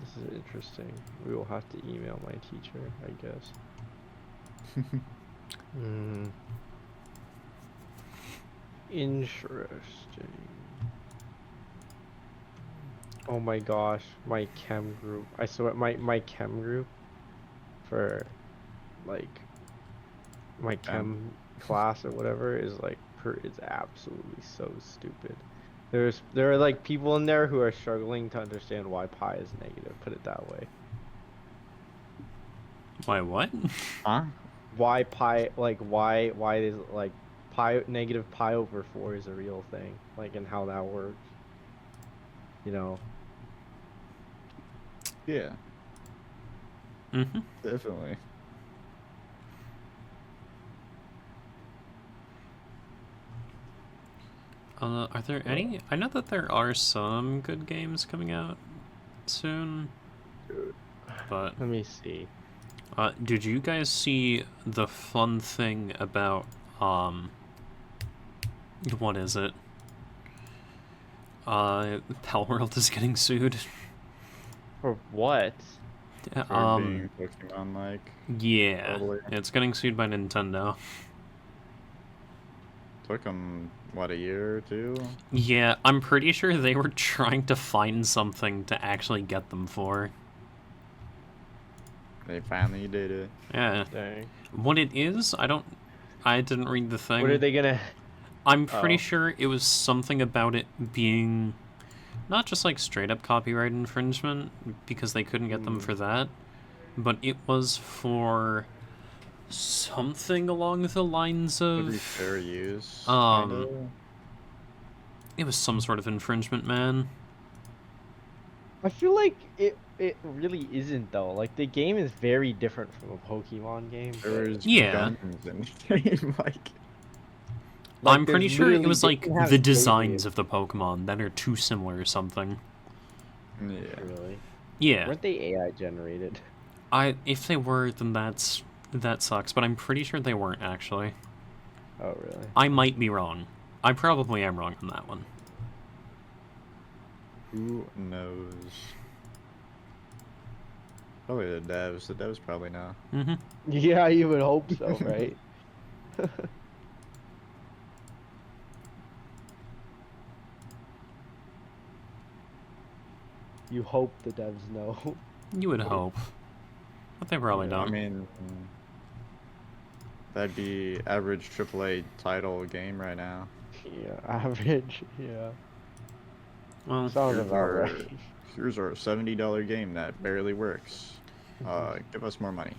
Speaker 2: This is interesting. We will have to email my teacher, I guess. Interesting. Oh my gosh, my chem group. I swear, my chem group for like my chem class or whatever is like is absolutely so stupid. There are like people in there who are struggling to understand why pi is negative. Put it that way.
Speaker 1: Why, what?
Speaker 3: Huh?
Speaker 2: Why pi why is like pi negative pi over 4 is a real thing, like, and how that works. You know.
Speaker 3: Yeah.
Speaker 1: Mm-hmm.
Speaker 3: Definitely.
Speaker 1: Are there any? I know that there are some good games coming out soon, but
Speaker 2: Let me see.
Speaker 1: did you guys see the fun thing about what is it? Palworld is getting sued.
Speaker 2: For what?
Speaker 3: For being Pokemon like.
Speaker 1: Yeah,
Speaker 3: Totally.
Speaker 1: it's getting sued by Nintendo.
Speaker 3: Took them what, a year or two?
Speaker 1: Yeah, I'm pretty sure they were trying to find something to actually get them for.
Speaker 3: They finally did it.
Speaker 1: Yeah.
Speaker 2: Dang.
Speaker 1: What it is, I didn't read the thing.
Speaker 2: What are they gonna?
Speaker 1: I'm pretty
Speaker 2: Oh.
Speaker 1: sure it was something about it being not just like straight up copyright infringement, because they couldn't get them for that, but it was for Something along the lines
Speaker 3: Every
Speaker 1: of...
Speaker 3: fair use.
Speaker 1: Um,
Speaker 3: Kinda.
Speaker 1: It was some sort of infringement, man.
Speaker 2: I feel like it really isn't though. Like the game is very different from a Pokemon game.
Speaker 3: There was
Speaker 1: Yeah.
Speaker 3: guns in the game, like.
Speaker 1: I'm pretty
Speaker 2: there's
Speaker 1: sure it
Speaker 2: literally-
Speaker 1: was
Speaker 2: they
Speaker 1: like
Speaker 2: can have
Speaker 1: the
Speaker 2: it
Speaker 1: designs
Speaker 2: dated.
Speaker 1: of the Pokemon that are too similar or something.
Speaker 3: Yeah.
Speaker 2: Really?
Speaker 1: Yeah.
Speaker 2: Weren't they AI generated?
Speaker 1: If they were, then that sucks, but I'm pretty sure they weren't actually.
Speaker 2: Oh really?
Speaker 1: I might be wrong. I probably am wrong on that one.
Speaker 3: Who knows? Probably the devs. The devs probably know.
Speaker 1: Mm-hmm.
Speaker 2: Yeah, you would hope so, right? You hope the devs know.
Speaker 1: You would hope. But they probably
Speaker 3: I
Speaker 1: don't.
Speaker 3: mean, that'd be average AAA title game right now.
Speaker 2: Yeah, average. Yeah.
Speaker 1: Well,
Speaker 2: Sounds
Speaker 3: Here's
Speaker 2: about
Speaker 3: our,
Speaker 2: right.
Speaker 3: here's our $70 game that barely works. Give us more money.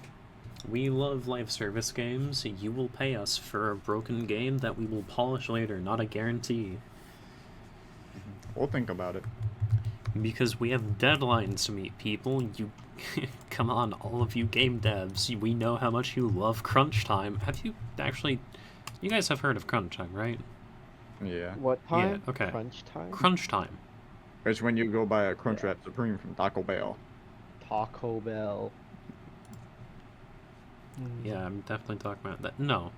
Speaker 1: we love live service games. You will pay us for a broken game that we will polish later, not a guarantee.
Speaker 3: We'll think about it.
Speaker 1: Because we have deadlines to meet, people. You, come on, all of you game devs. We know how much you love crunch time. Have you actually? You guys have heard of crunch time, right?
Speaker 3: Yeah.
Speaker 2: What time?
Speaker 1: okay.
Speaker 2: Crunch time?
Speaker 1: Crunch time.
Speaker 3: It's when you go buy a Crunchwrap Supreme from Taco Bell.
Speaker 2: Taco Bell.
Speaker 1: Yeah, I'm definitely talking about that. No,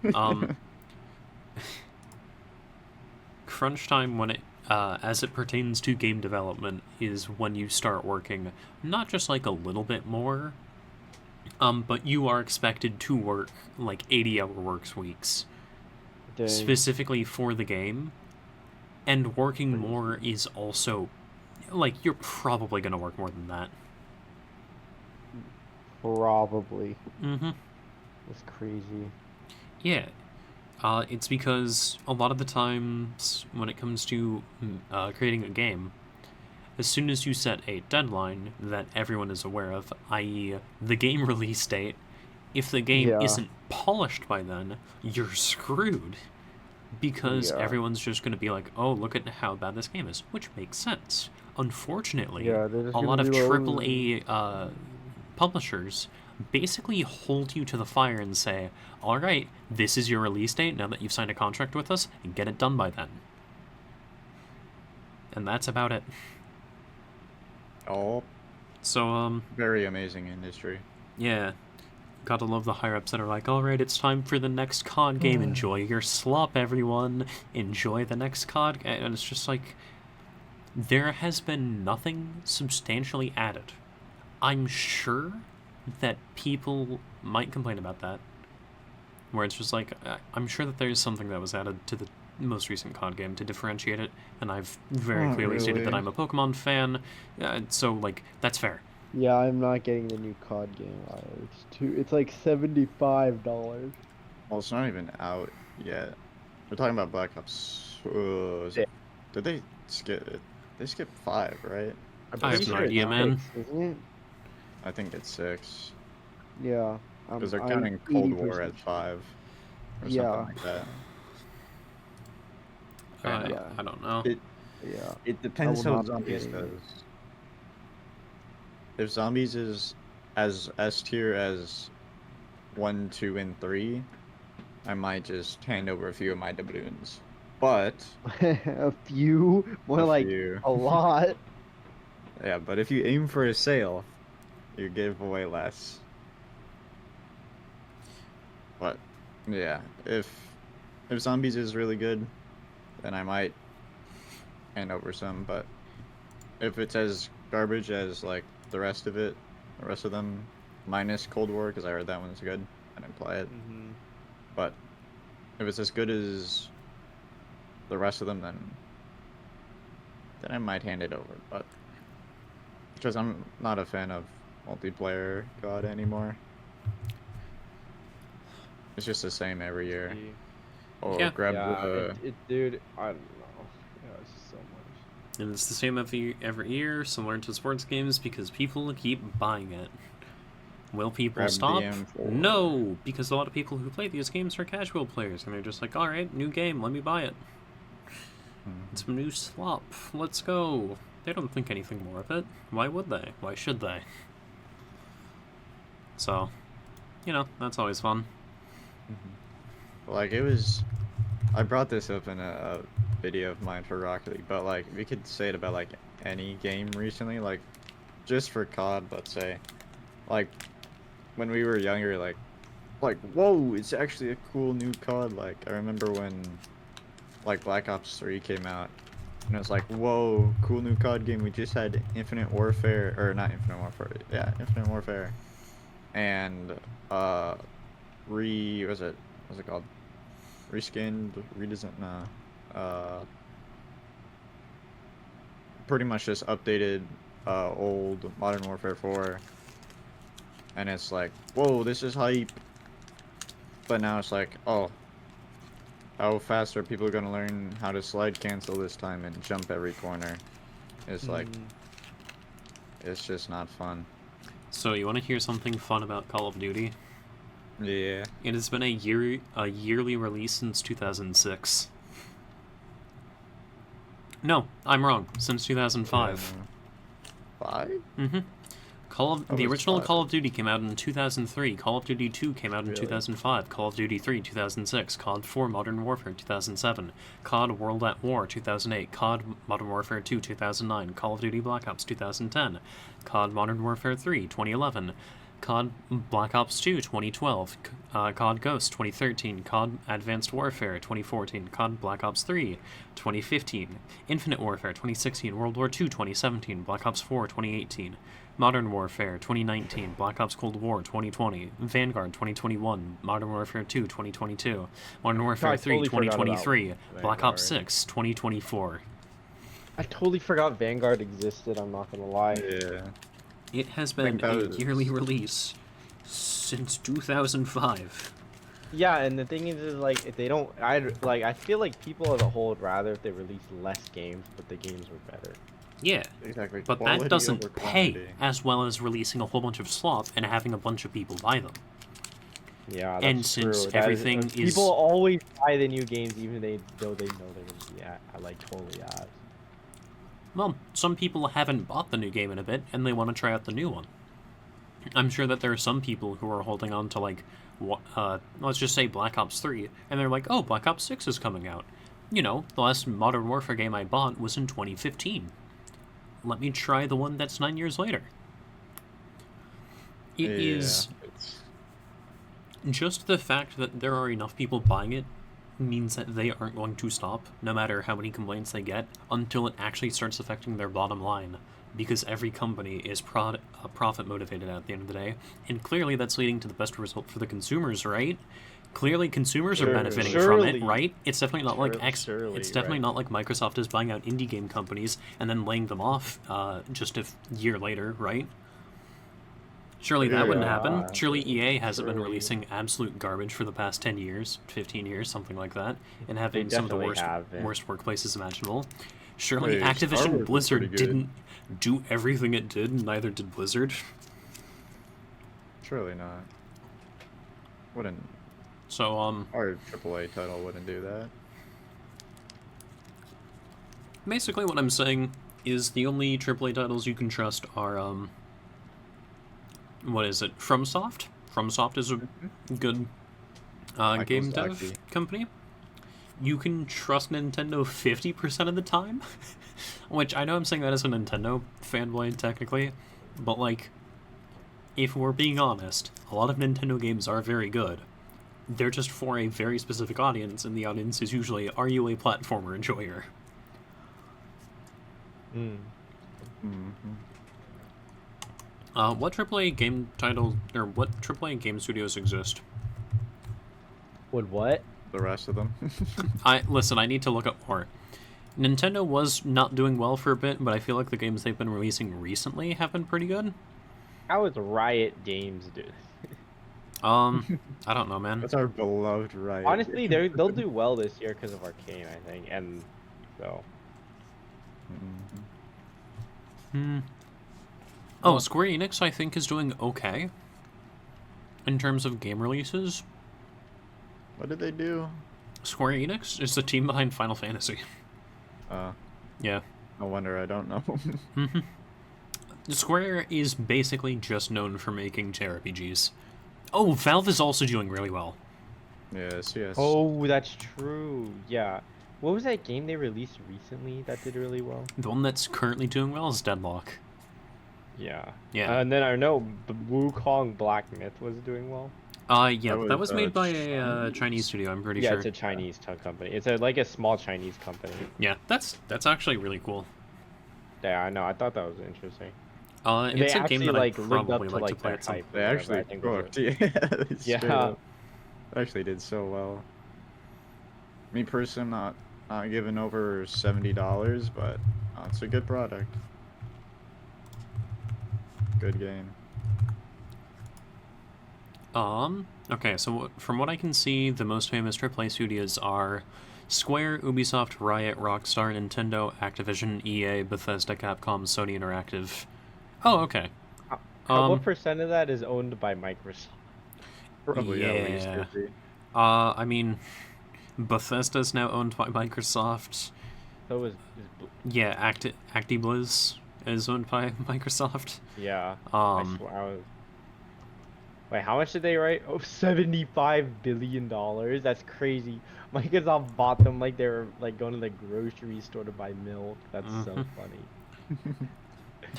Speaker 1: crunch time when it, as it pertains to game development, is when you start working not just like a little bit more, but you are expected to work like 80-hour works weeks
Speaker 2: Dang.
Speaker 1: specifically for the game, and working more is also like you're probably gonna work more than that.
Speaker 2: Probably.
Speaker 1: Mm-hmm.
Speaker 2: That's crazy.
Speaker 1: Yeah. It's because a lot of the times when it comes to creating a game, as soon as you set a deadline that everyone is aware of, i.e. the game release date, if the game
Speaker 2: Yeah.
Speaker 1: isn't polished by then, you're screwed. Because
Speaker 2: Yeah.
Speaker 1: everyone's just going to be like, oh, look at how bad this game is, which makes sense. Unfortunately,
Speaker 2: Yeah, they're just
Speaker 1: a lot
Speaker 2: gonna
Speaker 1: of
Speaker 2: be like,
Speaker 1: AAA publishers basically hold you to the fire and say, all right, this is your release date now that you've signed a contract with us, and get it done by then. And that's about it.
Speaker 3: Oh,
Speaker 1: So,
Speaker 3: very amazing industry.
Speaker 1: yeah. Gotta love the higher ups that are like, all right, it's time for the next COD game. Enjoy your slop, everyone. Enjoy the next COD. And it's just like, there has been nothing substantially added. I'm sure that people might complain about that. Where it's just like, I'm sure that there's something that was added to the most recent COD game to differentiate it. And I've very
Speaker 3: Not
Speaker 1: clearly stated that
Speaker 3: really.
Speaker 1: I'm a Pokemon fan. So, like, that's fair.
Speaker 2: Yeah, I'm not getting the new COD game. It's like $75.
Speaker 3: Well, it's not even out yet. We're talking about Black Ops. Did they skip it? They skipped 5, right?
Speaker 1: I have
Speaker 2: Pretty
Speaker 1: no
Speaker 2: sure
Speaker 1: idea,
Speaker 2: it's
Speaker 1: man.
Speaker 2: 6, isn't it?
Speaker 3: I think it's 6.
Speaker 2: Yeah.
Speaker 3: Because they're
Speaker 2: I'm
Speaker 3: counting Cold War
Speaker 2: 80%
Speaker 3: at 5. Or
Speaker 2: Yeah.
Speaker 3: something like that.
Speaker 1: I,
Speaker 2: Yeah.
Speaker 1: I don't know.
Speaker 2: Yeah.
Speaker 3: It depends
Speaker 2: I will
Speaker 3: how
Speaker 2: not be
Speaker 3: Zombies
Speaker 2: getting it.
Speaker 3: goes. If Zombies is as S tier as 1, 2, and 3, I might just hand over a few of my doubloons. But
Speaker 2: A few? More
Speaker 3: a
Speaker 2: like
Speaker 3: few-
Speaker 2: a lot.
Speaker 3: yeah, but if you aim for a sale, you give away less. But yeah, if Zombies is really good, then I might hand over some. But if it's as garbage as like the rest of them, minus Cold War, because I heard that one's good, I didn't play it. But if it's as good as the rest of them, then I might hand it over. But because I'm not a fan of multiplayer COD anymore. It's just the same every year. Or
Speaker 1: Yeah.
Speaker 3: grab
Speaker 2: Yeah,
Speaker 3: the
Speaker 2: dude, I don't know. Yeah, it's just so much.
Speaker 1: And it's the same every year, similar to sports games, because people keep buying it. Will people
Speaker 3: Grab the
Speaker 1: stop?
Speaker 3: M4.
Speaker 1: No, because a lot of people who play these games are casual players, and they're just like, alright, new game, let me buy it. It's a new slop, let's go. They don't think anything more of it. Why would they? Why should they? So, you know, that's always fun.
Speaker 3: Like, it was... I brought this up in a video of mine for Rocket League, but, like, we could say it about, like, any game recently, like, just for COD, let's say. Like, when we were younger, like, whoa, it's actually a cool new COD. Like, I remember when, like, Black Ops 3 came out, and it was like, whoa, cool new COD game. We just had Infinite Warfare, or not Infinite Warfare, yeah, Infinite Warfare. And, what's it called? Reskinned, pretty much just updated, old Modern Warfare 4. And it's like, whoa, this is hype. But now it's like, oh, how fast are people gonna learn how to slide cancel this time and jump every corner? It's like, it's just not fun.
Speaker 1: So you want to hear something fun about Call of Duty?
Speaker 3: Yeah.
Speaker 1: It has been a yearly release since 2006. No, I'm wrong. Since 2005.
Speaker 3: 5?
Speaker 1: Mm-hmm. The
Speaker 3: was
Speaker 1: original
Speaker 3: 5.
Speaker 1: Call of Duty came out in 2003. Call of Duty 2 came out in
Speaker 3: Really?
Speaker 1: 2005. Call of Duty 3 2006. COD 4 Modern Warfare 2007. COD World at War 2008. COD Modern Warfare 2 2009. Call of Duty Black Ops 2010. COD Modern Warfare 3 2011. COD Black Ops 2 2012. COD Ghost 2013. COD Advanced Warfare 2014. COD Black Ops 3 2015. Infinite Warfare 2016. World War 2 2017. Black Ops 4 2018. Modern Warfare 2019, Black Ops Cold War 2020, Vanguard 2021, Modern Warfare 2 2022, Modern Warfare 3
Speaker 2: totally forgot about
Speaker 1: 2023, Black Ops
Speaker 2: Vanguard.
Speaker 1: 6 2024.
Speaker 2: I totally forgot Vanguard existed, I'm not gonna lie.
Speaker 3: Yeah.
Speaker 1: It has been
Speaker 3: that
Speaker 1: a
Speaker 3: was-
Speaker 1: yearly release since 2005.
Speaker 2: Yeah, and the thing is like, if they don't, I feel like people as a whole would rather if they released less games, but the games were better.
Speaker 1: Yeah,
Speaker 3: Exactly.
Speaker 1: but
Speaker 3: Quality
Speaker 1: that doesn't
Speaker 3: over
Speaker 1: pay
Speaker 3: quantity.
Speaker 1: as well as releasing a whole bunch of slop and having a bunch of people buy them.
Speaker 2: Yeah, that's
Speaker 1: And since
Speaker 2: true. That
Speaker 1: everything is-
Speaker 2: people always buy the new games, even though they know they're gonna be like totally ass.
Speaker 1: Well, some people haven't bought the new game in a bit, and they want to try out the new one. I'm sure that there are some people who are holding on to, like, let's just say Black Ops 3, and they're like, oh, Black Ops 6 is coming out. You know, the last Modern Warfare game I bought was in 2015. Let me try the one that's 9 years later. It is
Speaker 3: It's...
Speaker 1: just the fact that there are enough people buying it means that they aren't going to stop, no matter how many complaints they get, until it actually starts affecting their bottom line. Because every company is profit motivated at the end of the day, and clearly that's leading to the best result for the consumers, right? Clearly, consumers are benefiting from it,
Speaker 2: Surely.
Speaker 1: right? It's definitely not like
Speaker 2: Surely,
Speaker 1: it's definitely
Speaker 2: right.
Speaker 1: not like Microsoft is buying out indie game companies and then laying them off just a year later, right? Surely that wouldn't happen.
Speaker 2: Yeah,
Speaker 1: Surely EA hasn't been
Speaker 2: surely.
Speaker 1: releasing absolute garbage for the past 10 years, 15 years, something like that, and having
Speaker 2: They
Speaker 1: some of the
Speaker 2: definitely haven't.
Speaker 1: worst workplaces imaginable. Surely
Speaker 3: Wait, Star Wars
Speaker 1: Activision
Speaker 3: was
Speaker 1: Blizzard
Speaker 3: pretty good.
Speaker 1: didn't do everything it did, and neither did Blizzard.
Speaker 3: Surely not. Wouldn't...
Speaker 1: So,
Speaker 3: Our AAA title wouldn't do that.
Speaker 1: basically what I'm saying is the only AAA titles you can trust are, what is it? FromSoft? FromSoft is a good game dev
Speaker 3: Miyazaki.
Speaker 1: company. You can trust Nintendo 50% of the time, which I know I'm saying that as a Nintendo fanboy technically, but like, if we're being honest, a lot of Nintendo games are very good. They're just for a very specific audience, and the audience is usually, are you a platformer enjoyer? What AAA game title, or what AAA game studios exist?
Speaker 2: Would what?
Speaker 3: The rest of them.
Speaker 1: Listen, I need to look up more. Nintendo was not doing well for a bit, but I feel like the games they've been releasing recently have been pretty good.
Speaker 2: How is Riot Games do?
Speaker 1: I don't know, man.
Speaker 3: That's our beloved Riot.
Speaker 2: Honestly, they'll do well this year because of Arcane, I think, and so.
Speaker 1: Oh, Square Enix, I think, is doing okay. In terms of game releases,
Speaker 3: What did they do?
Speaker 1: Square Enix is the team behind Final Fantasy. Yeah.
Speaker 3: No wonder I don't know.
Speaker 1: hmm Square is basically just known for making JRPGs. Oh, Valve is also doing really well.
Speaker 3: Yes, yes.
Speaker 2: Oh, that's true. Yeah. What was that game they released recently that did really well?
Speaker 1: The one that's currently doing well is Deadlock.
Speaker 2: Yeah.
Speaker 1: Yeah.
Speaker 2: And then I know Wukong Black Myth was doing well.
Speaker 1: Yeah, that was made by a
Speaker 3: Chinese?
Speaker 1: Chinese studio, I'm pretty
Speaker 2: Yeah,
Speaker 1: sure.
Speaker 2: it's a Chinese company. It's like a small Chinese company.
Speaker 1: Yeah, that's actually really cool.
Speaker 2: Yeah, I know. I thought that was interesting.
Speaker 1: It's
Speaker 2: They
Speaker 1: a game
Speaker 2: actually
Speaker 1: that
Speaker 2: like
Speaker 1: I'd
Speaker 2: lived up
Speaker 1: probably
Speaker 2: to
Speaker 1: like to
Speaker 2: like
Speaker 1: play
Speaker 2: their
Speaker 1: at some
Speaker 2: hype.
Speaker 1: point.
Speaker 3: They
Speaker 2: or whatever,
Speaker 3: actually
Speaker 2: I think was
Speaker 3: cooked.
Speaker 2: it.
Speaker 3: Yeah, they straight
Speaker 2: Yeah.
Speaker 3: up actually did so well. Me personally, I'm not giving over $70, but it's a good product. Good game.
Speaker 1: Okay, so from what I can see, the most famous AAA studios are Square, Ubisoft, Riot, Rockstar, Nintendo, Activision, EA, Bethesda, Capcom, Sony Interactive. Oh, okay.
Speaker 2: What percent of that is owned by Microsoft?
Speaker 3: Probably at least
Speaker 1: Yeah.
Speaker 3: 50.
Speaker 1: I mean, Bethesda's now owned by Microsoft.
Speaker 2: So is
Speaker 1: Yeah, ActiBliz is owned by Microsoft.
Speaker 2: yeah. I swear I was. Wait, how much did they write? Oh, $75 billion. That's crazy. Microsoft bought them like they were like going to the grocery store to buy milk. That's so funny.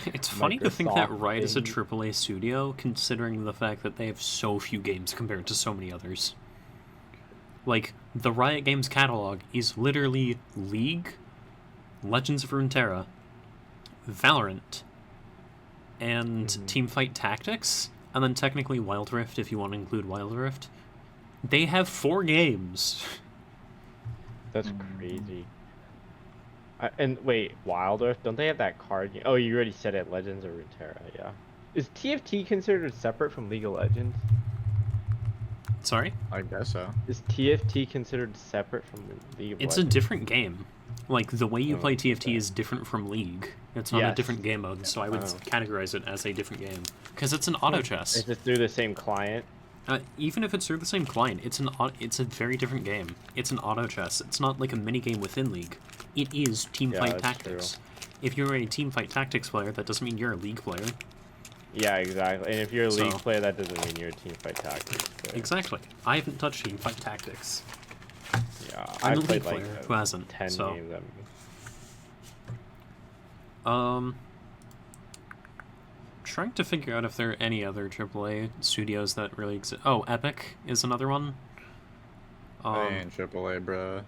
Speaker 1: It's funny to think that
Speaker 2: Microsoft
Speaker 1: Riot is a
Speaker 2: thing.
Speaker 1: AAA studio, considering the fact that they have so few games compared to so many others. Like, the Riot Games catalog is literally League, Legends of Runeterra, Valorant, and Teamfight Tactics, and then technically Wild Rift if you want to include Wild Rift. They have 4 games.
Speaker 2: That's crazy. And wait, Wild Rift, don't they have that card game? Oh, you already said it, Legends of Runeterra, yeah. Is TFT considered separate from League of Legends?
Speaker 1: Sorry?
Speaker 3: I guess so.
Speaker 2: Is TFT considered separate from the League of
Speaker 1: It's a
Speaker 2: Legends?
Speaker 1: different game. Like, the way you
Speaker 2: Oh,
Speaker 1: play TFT
Speaker 2: okay.
Speaker 1: is different from League. It's not a
Speaker 2: Yes.
Speaker 1: different game mode, so I would
Speaker 2: Oh.
Speaker 1: categorize it as a different game. Because it's an auto chess.
Speaker 2: Is it through the same client?
Speaker 1: Even if it's through the same client, it's a very different game. It's an auto chess. It's not like a mini game within League. It is Teamfight
Speaker 2: that's
Speaker 1: Tactics. If you're a Teamfight Tactics player, that doesn't mean you're a League player.
Speaker 2: Yeah, exactly. And if you're a League
Speaker 1: So-
Speaker 2: player, that doesn't mean you're a Teamfight Tactics player.
Speaker 1: Exactly. I haven't touched Teamfight Tactics.
Speaker 2: Yeah,
Speaker 1: I'm
Speaker 2: I
Speaker 1: a League
Speaker 2: played like
Speaker 1: player who hasn't.
Speaker 2: 10
Speaker 1: So,
Speaker 2: games.
Speaker 1: trying to figure out if there are any other AAA studios that really exist. Oh, Epic is another one.
Speaker 3: They ain't AAA, bruh.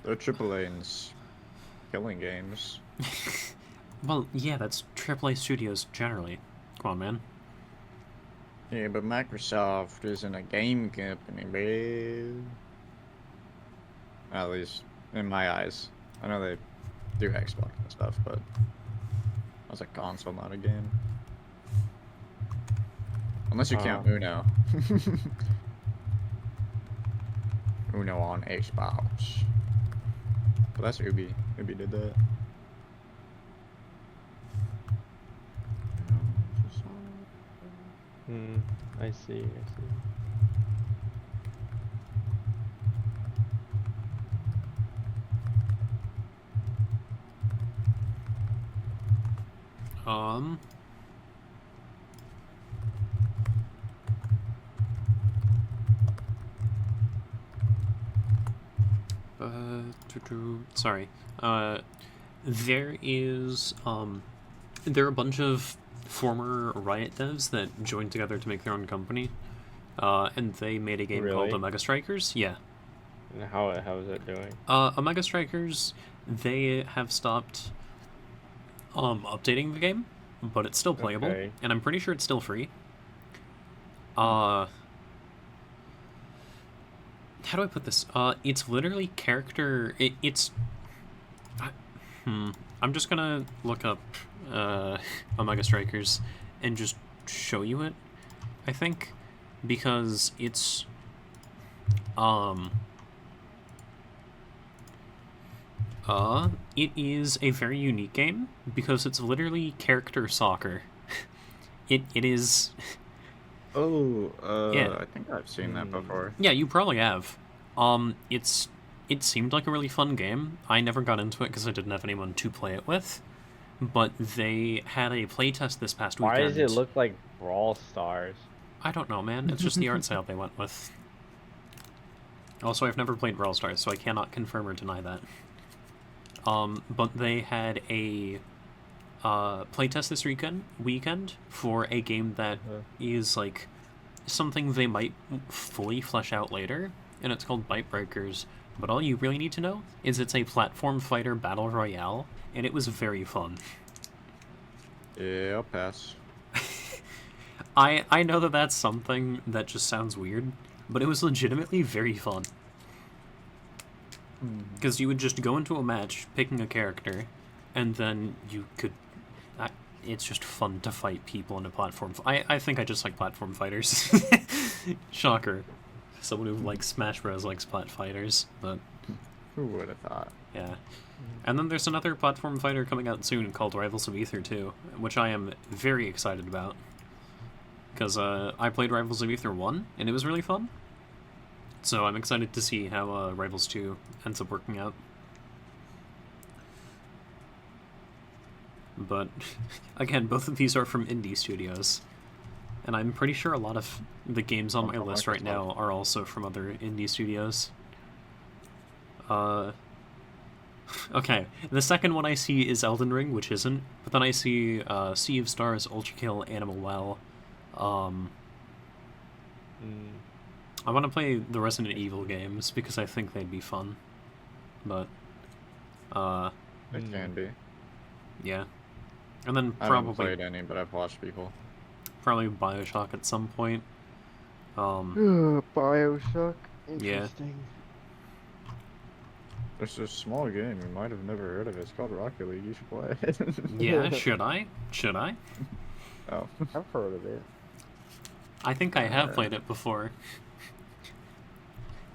Speaker 3: They're AAA in killing games.
Speaker 1: Well, yeah, that's AAA studios generally. Come on, man.
Speaker 3: Yeah, but Microsoft isn't a game company, babe. At least in my eyes. I know they do Xbox and stuff, but that's a console, not a game. Unless you count Uno. Uno on Xbox. But that's Ubi. Ubi did that.
Speaker 2: I see.
Speaker 1: Um. Sorry. There is there are a bunch of former Riot devs that joined together to make their own company, and they made a game called
Speaker 2: Really?
Speaker 1: Omega Strikers. Yeah.
Speaker 2: And how is it doing?
Speaker 1: Omega Strikers, they have stopped updating the game, but it's still playable,
Speaker 2: Okay.
Speaker 1: and I'm pretty sure it's still free. How do I put this? It's literally character. I'm just gonna look up Omega Strikers and just show you it. I think because it's it is a very unique game because it's literally character soccer. It is
Speaker 3: Oh,
Speaker 1: Yeah.
Speaker 3: I think I've seen that before.
Speaker 1: Yeah, you probably have. It seemed like a really fun game. I never got into it because I didn't have anyone to play it with. But they had a playtest this past
Speaker 2: Why
Speaker 1: weekend.
Speaker 2: does it look like Brawl Stars?
Speaker 1: I don't know, man. It's just the art style they went with. Also, I've never played Brawl Stars, so I cannot confirm or deny that. But they had a playtest this weekend for a game that is like something they might fully flesh out later, and it's called Bite Breakers. But all you really need to know is it's a platform fighter battle royale, and it was very fun.
Speaker 3: Yeah, I'll pass.
Speaker 1: I know that that's something that just sounds weird, but it was legitimately very fun. Because you would just go into a match picking a character, and then you could... it's just fun to fight people in a platform... I think I just like platform fighters. Shocker. Someone who likes Smash Bros. Likes plat fighters, but...
Speaker 3: Who would have thought?
Speaker 1: Yeah. And then there's another platform fighter coming out soon called Rivals of Aether 2, which I am very excited about. Because I played Rivals of Aether 1, and it was really fun. So I'm excited to see how Rivals 2 ends up working out. But, again, both of these are from indie studios. And I'm pretty sure a lot of the games on my list right now are also from other indie studios. Okay, the second one I see is Elden Ring, which isn't. But then I see Sea of Stars, Ultra Kill, Animal Well. I want to play the Resident Evil games because I think they'd be fun. But,
Speaker 3: It can be.
Speaker 1: yeah. And then
Speaker 3: I haven't
Speaker 1: probably
Speaker 3: played any, but I've watched people.
Speaker 1: probably BioShock at some point.
Speaker 2: Bioshock?
Speaker 1: Yeah.
Speaker 2: Interesting.
Speaker 3: There's this small game you might have never heard of. It's called Rocket League. You should play it.
Speaker 1: Yeah, should I? Should I?
Speaker 3: Oh.
Speaker 2: I've heard of it.
Speaker 1: I think I have played it before.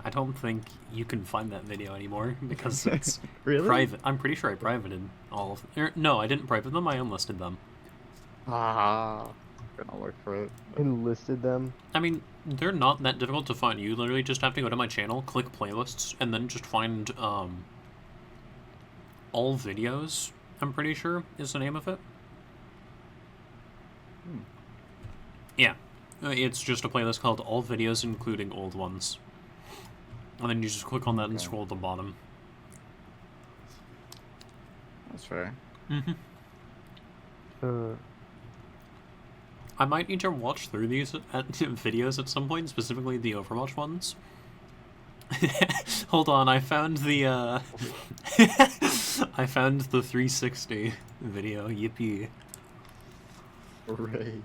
Speaker 1: I don't think you can find that video anymore because it's
Speaker 3: Really?
Speaker 1: private. I'm pretty sure I privated all of them. No, I didn't private them, I unlisted them.
Speaker 3: Ah. Gonna look for it.
Speaker 2: Enlisted them?
Speaker 1: I mean, they're not that difficult to find. You literally just have to go to my channel, click playlists, and then just find all videos, I'm pretty sure is the name of it. Yeah. It's just a playlist called All Videos, including old ones. And then you just click on that and scroll to the bottom.
Speaker 3: That's fair.
Speaker 1: I might need to watch through these videos at some point, specifically the Overwatch ones. Hold on, I found the I found the 360 video. Yippee!
Speaker 3: Hooray.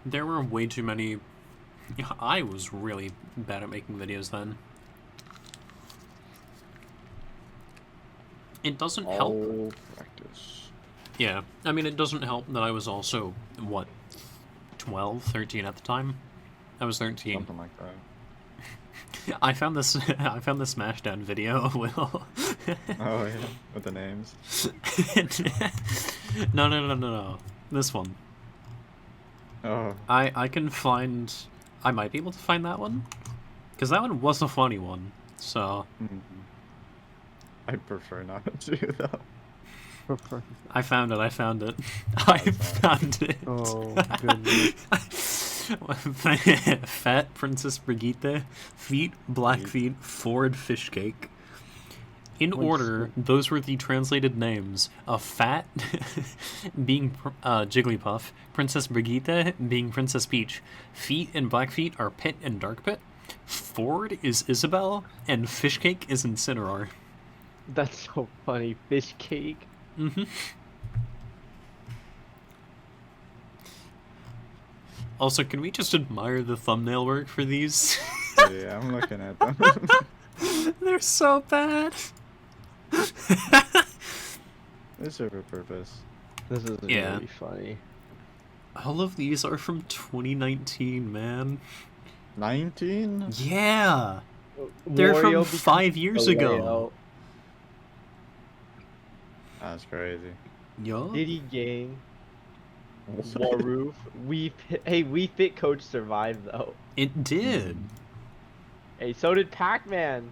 Speaker 1: There were way too many. I was really bad at making videos then. It doesn't help.
Speaker 3: All practice.
Speaker 1: Yeah, I mean, it doesn't help that I was also, what, 12, 13 at the time? I was 13.
Speaker 3: Something like that.
Speaker 1: I found this Smashdown video, Will.
Speaker 3: Oh, yeah. With the names.
Speaker 1: No. This one.
Speaker 3: Oh.
Speaker 1: I can find... I might be able to find that one. Because that one was a funny one, so...
Speaker 3: I prefer not to, though.
Speaker 1: I found it. I found it.
Speaker 2: Oh, goodness.
Speaker 1: Fat Princess Brigitte, feet, black feet, forward fish cake. In order, those were the translated names of Fat being Jigglypuff, Princess Brigitte being Princess Peach. Feet and Blackfeet are Pit and Dark Pit. Forward is Isabelle, and Fish Cake is Incineroar.
Speaker 2: That's so funny. Fish cake.
Speaker 1: Also, can we just admire the thumbnail work for these?
Speaker 3: Yeah, I'm looking at them.
Speaker 1: They're so bad.
Speaker 3: They serve a purpose.
Speaker 2: This is really funny.
Speaker 1: All of these are from 2019, man.
Speaker 3: 19?
Speaker 1: Yeah! They're from 5 years ago.
Speaker 3: That's crazy.
Speaker 1: Yo.
Speaker 2: Diddy Gang. Waroof. We Fit Coach survived though.
Speaker 1: It did.
Speaker 2: Hey, so did Pac-Man.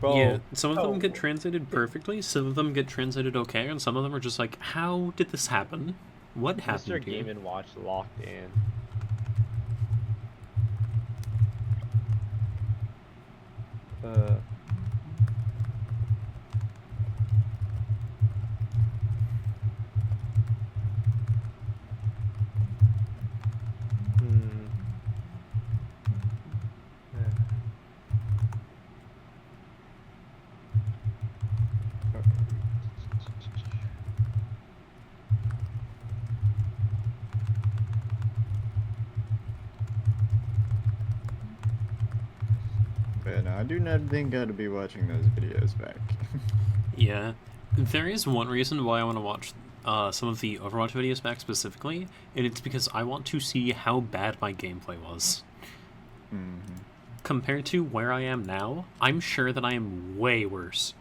Speaker 2: Bro,
Speaker 1: Yeah, some of them
Speaker 2: oh.
Speaker 1: get translated perfectly, some of them get translated okay, and some of them are just like, how did this happen? What happened
Speaker 2: Mr.
Speaker 1: here?
Speaker 2: Game & Watch locked in. Hmm.
Speaker 3: But I do not think I'd be watching those videos back.
Speaker 1: Yeah. There is one reason why I want to watch some of the Overwatch videos back specifically, and it's because I want to see how bad my gameplay was.
Speaker 3: Mm-hmm.
Speaker 1: Compared to where I am now, I'm sure that I am way worse.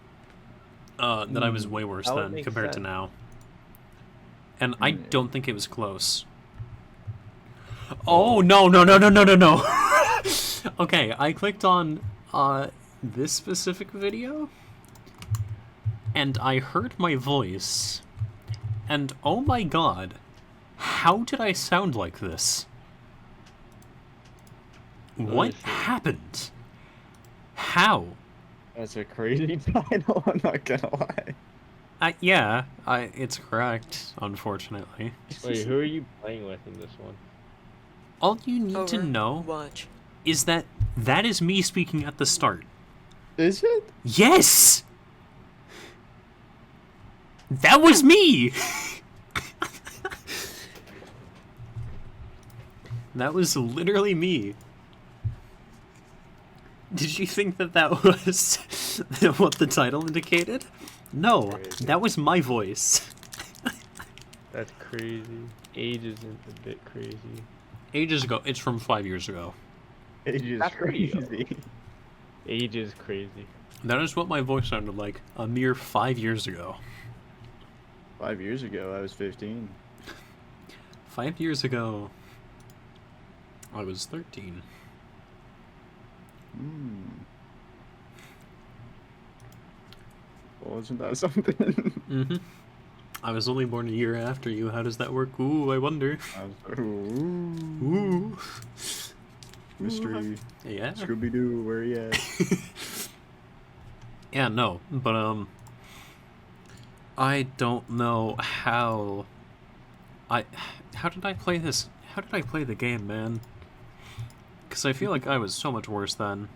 Speaker 1: That I was way worse
Speaker 2: That would
Speaker 1: then
Speaker 2: make
Speaker 1: compared to
Speaker 2: sense.
Speaker 1: now. And I don't think it was close. Oh, no. Okay, I clicked on this specific video, and I heard my voice, and oh my god, how did I sound like this? What happened? How?
Speaker 3: That's a crazy title, I'm not gonna lie.
Speaker 1: Yeah, it's correct, unfortunately.
Speaker 2: Wait, who are you playing with in this one?
Speaker 1: All you need to know
Speaker 4: Watch.
Speaker 1: is that is me speaking at the start.
Speaker 3: Is it?
Speaker 1: Yes! That was me! That was literally me. Did you think that was what the title indicated? No,
Speaker 3: Crazy.
Speaker 1: that was my voice.
Speaker 2: That's crazy. Age isn't a bit crazy.
Speaker 1: Ages ago. It's from 5 years ago.
Speaker 3: Age is
Speaker 2: That's
Speaker 3: crazy.
Speaker 2: Age is crazy.
Speaker 1: That is what my voice sounded like a mere 5 years ago.
Speaker 3: 5 years ago, I was 15.
Speaker 1: 5 years ago, I was 13.
Speaker 3: Well, isn't that something?
Speaker 1: Mm-hmm. I was only born a year after you. How does that work? Ooh, I wonder.
Speaker 3: Ooh.
Speaker 1: Ooh.
Speaker 3: Mystery.
Speaker 1: Yeah.
Speaker 3: Scooby-Doo, where you at?
Speaker 1: Yeah, no, but I don't know how did I play this? How did I play the game, man? Because I feel like I was so much worse then.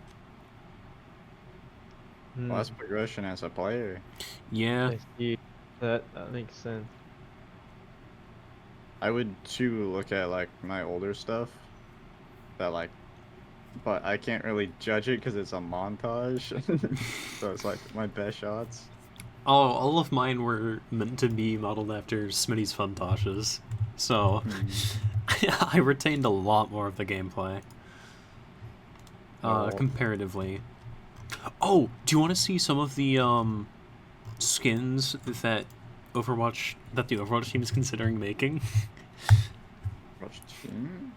Speaker 3: Well, that's progression as a player.
Speaker 1: Yeah.
Speaker 2: I see. That makes sense.
Speaker 3: I would too look at like my older stuff that like, but I can't really judge it because it's a montage. So it's like my best shots.
Speaker 1: Oh, all of mine were meant to be modeled after Smitty's Funtashes, so I retained a lot more of the gameplay.
Speaker 3: Oh.
Speaker 1: Comparatively. Oh, do you want to see some of the skins that the Overwatch team is considering making?
Speaker 3: Watch team?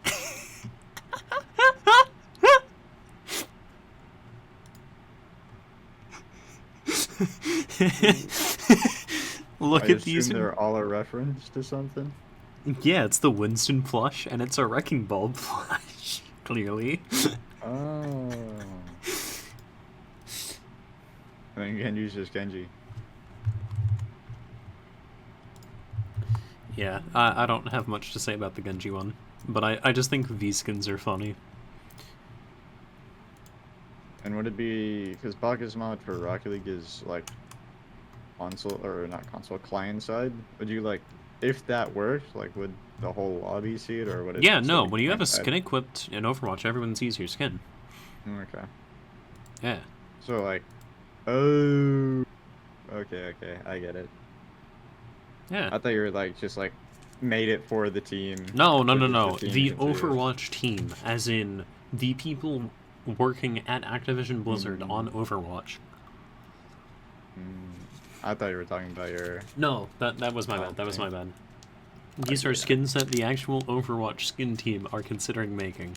Speaker 1: Look
Speaker 3: I
Speaker 1: at these.
Speaker 3: assume they're all a reference to something.
Speaker 1: Yeah, it's the Winston plush, and it's a Wrecking Ball plush. Clearly.
Speaker 3: Oh. I think Genji's just Genji.
Speaker 1: Yeah, I don't have much to say about the Genji one, but I just think these skins are funny.
Speaker 3: And would it be because Baka's mod for Rocket League is like console or not console client side? Would you like if that worked, like would the whole lobby see it or would it?
Speaker 1: Yeah,
Speaker 3: still
Speaker 1: no,
Speaker 3: be
Speaker 1: when you have a
Speaker 3: client-side?
Speaker 1: skin equipped in Overwatch, everyone sees your skin.
Speaker 3: Okay.
Speaker 1: Yeah.
Speaker 3: So like, oh, okay, I get it.
Speaker 1: Yeah.
Speaker 3: I thought you were like just like made it for the team.
Speaker 1: No.
Speaker 3: for just
Speaker 1: The
Speaker 3: team to do.
Speaker 1: Overwatch team, as in the people working at Activision Blizzard on Overwatch.
Speaker 3: I thought you were talking about your...
Speaker 1: No, that was my bad. That was
Speaker 3: okay.
Speaker 1: my bad. These are skins that the actual Overwatch skin team are considering making.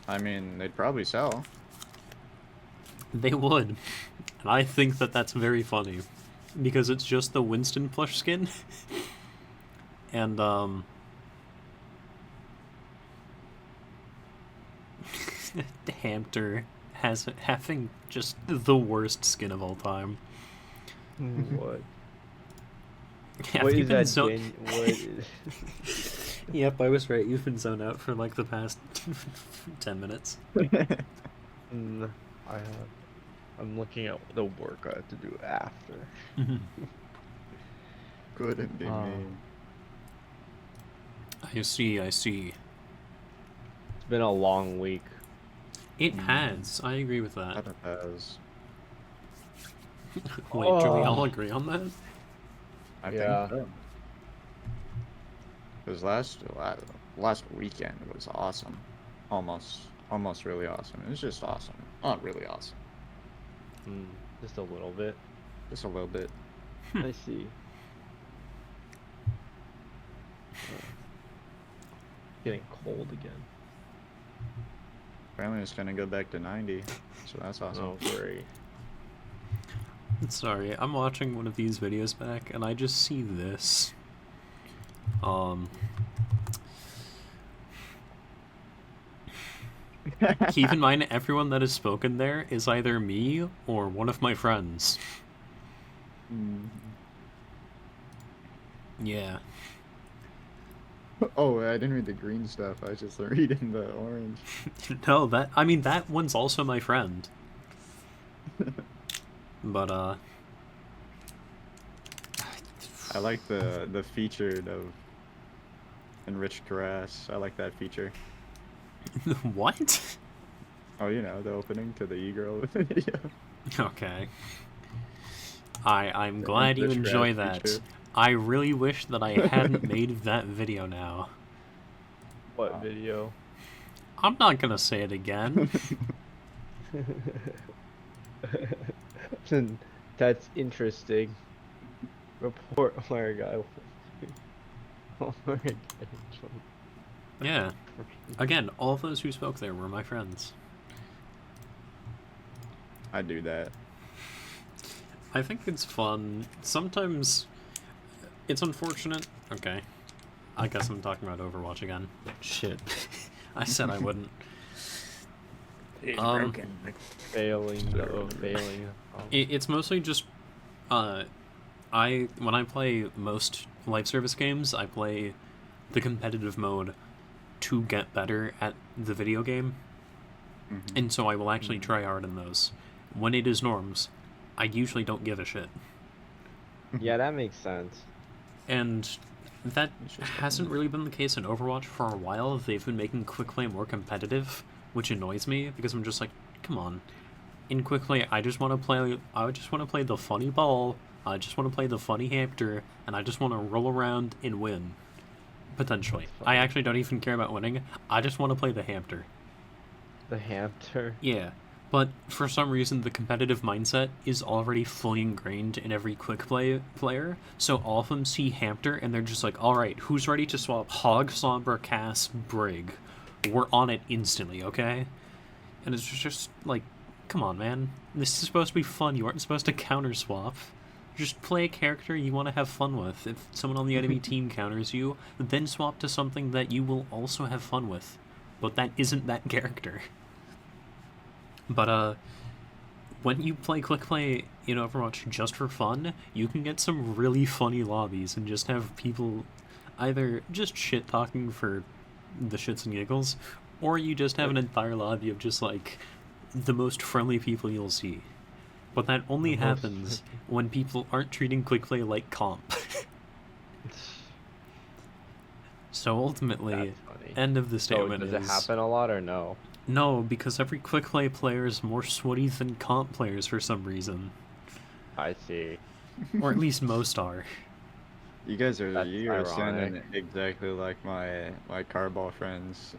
Speaker 3: I mean, they'd probably sell.
Speaker 1: They would. And I think that that's very funny. Because it's just the Winston plush skin. And, Hamter having just the worst skin of all time.
Speaker 2: What?
Speaker 1: Yeah,
Speaker 2: What
Speaker 1: you've
Speaker 2: is
Speaker 1: been
Speaker 2: that? What is...
Speaker 1: Yep, I was right. You've been zoned out for like the past 10 minutes.
Speaker 2: I have. I'm looking at the work I have to do after.
Speaker 3: Couldn't be me.
Speaker 1: I see, I see.
Speaker 2: It's been a long week.
Speaker 1: It has. I agree with that.
Speaker 3: That has.
Speaker 1: Wait, do we all agree on that?
Speaker 3: I
Speaker 2: Yeah.
Speaker 3: think so. Because last weekend was awesome. Almost really awesome. It was just awesome. Not really awesome.
Speaker 2: Just a little bit.
Speaker 3: Just a little bit.
Speaker 2: I see. Getting cold again.
Speaker 3: Apparently it's gonna go back to 90. So that's awesome.
Speaker 2: Oh, great.
Speaker 1: Sorry, I'm watching one of these videos back, and I just see this. Keep in mind, everyone that has spoken there is either me or one of my friends. Yeah.
Speaker 3: Oh, I didn't read the green stuff. I was just reading the orange.
Speaker 1: No, that one's also my friend. But,
Speaker 3: I like the featured of enriched caress. I like that feature.
Speaker 1: What?
Speaker 3: Oh, you know, the opening to the e-girl video.
Speaker 1: Okay. I'm glad you
Speaker 3: enriched
Speaker 1: enjoy
Speaker 3: caress
Speaker 1: that.
Speaker 3: feature.
Speaker 1: I really wish that I hadn't made that video now.
Speaker 2: What video?
Speaker 1: I'm not gonna say it again.
Speaker 2: That's interesting. Report where guy. Oh my god.
Speaker 1: Yeah. Again, all of those who spoke there were my friends.
Speaker 3: I do that.
Speaker 1: I think it's fun. Sometimes it's unfortunate. Okay. I guess I'm talking about Overwatch again. Shit. I said I wouldn't.
Speaker 2: Failing though, failing.
Speaker 1: It's mostly just when I play most live service games, I play the competitive mode to get better at the video game. And so I will actually try hard in those. When it is norms, I usually don't give a shit.
Speaker 2: Yeah, that makes sense.
Speaker 1: And that hasn't really been the case in Overwatch for a while. They've been making quick play more competitive, which annoys me because I'm just like, come on. In quick play, I just want to play the funny ball. I just want to play the funny hamster, and I just want to roll around and win. Potentially. I actually don't even care about winning. I just want to play the hamster.
Speaker 2: The hamster.
Speaker 1: Yeah. But for some reason, the competitive mindset is already fully ingrained in every quick play player. So all of them see hamster, and they're just like, alright, who's ready to swap Hog, Sombra, Cass, Brig? We're on it instantly, okay? And it's just like, come on, man. This is supposed to be fun. You aren't supposed to counter swap. Just play a character you want to have fun with. If someone on the enemy team counters you, then swap to something that you will also have fun with. But that isn't that character. But, when you play quick play in Overwatch just for fun, you can get some really funny lobbies and just have people either just shit-talking for the shits and giggles, or you just have an entire lobby of just, like, the most friendly people you'll see. But that only happens when people aren't treating quick play like comp. So ultimately, end of the statement
Speaker 2: does it happen a lot or no?
Speaker 1: No, because every quick play player is more sweaty than comp players for some reason.
Speaker 2: I see.
Speaker 1: Or at least most are.
Speaker 3: You guys are
Speaker 2: That's
Speaker 3: you are sounding
Speaker 2: ironic.
Speaker 3: exactly like my carball friends.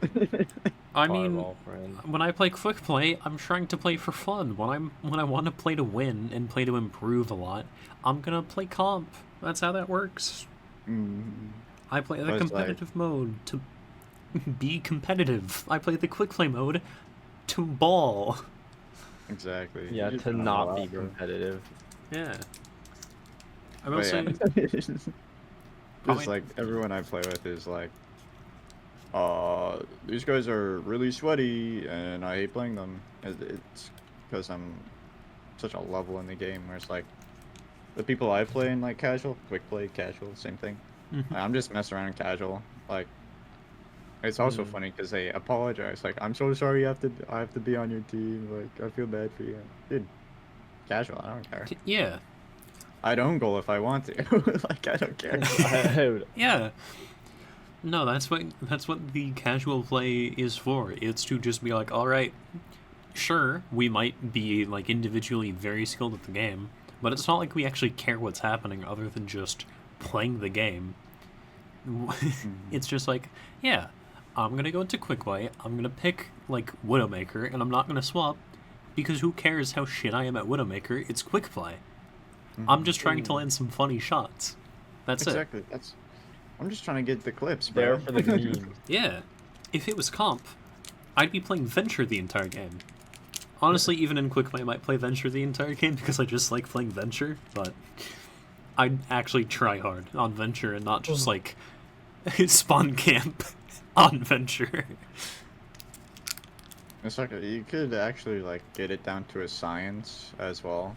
Speaker 1: I mean,
Speaker 2: Fireball friend.
Speaker 1: when I play quick play, I'm trying to play for fun. When I want to play to win and play to improve a lot, I'm gonna play comp. That's how that works.
Speaker 3: Mm,
Speaker 1: I play the
Speaker 3: but it's like
Speaker 1: competitive mode to be competitive. I play the quick play mode to ball.
Speaker 3: exactly. You
Speaker 2: Yeah,
Speaker 3: just
Speaker 2: to
Speaker 3: kinda
Speaker 2: not be
Speaker 3: laugh, bro.
Speaker 2: competitive.
Speaker 1: Yeah. I will
Speaker 3: But
Speaker 1: say,
Speaker 3: yeah,
Speaker 1: oh,
Speaker 3: just like everyone I play with is like, these guys are really sweaty, and I hate playing them. It's because I'm such a level in the game where it's like the people I play in like casual, quick play, casual, same thing. I'm just messing around in casual. Like it's also
Speaker 2: Mm.
Speaker 3: funny because they apologize. Like I'm so sorry I have to be on your team. Like I feel bad for you, dude. Casual, I don't care.
Speaker 1: yeah,
Speaker 3: I'd own goal if I want to. Like I don't care.
Speaker 1: yeah. No, that's what the casual play is for. It's to just be like, all right, sure, we might be like individually very skilled at the game, but it's not like we actually care what's happening other than just playing the game. It's just like, yeah, I'm gonna go into quick play. I'm gonna pick like Widowmaker, and I'm not gonna swap because who cares how shit I am at Widowmaker? It's quick play. I'm just trying to land some funny shots. That's it.
Speaker 3: Exactly. That's. I'm just trying to get the clips,
Speaker 2: There
Speaker 3: bro.
Speaker 2: for the memes.
Speaker 1: Yeah. If it was comp, I'd be playing Venture the entire game. Honestly, even in quick play, I might play Venture the entire game because I just like playing Venture, but I'd actually try hard on Venture and not just like spawn camp on Venture.
Speaker 3: It's like you could actually like get it down to a science as well,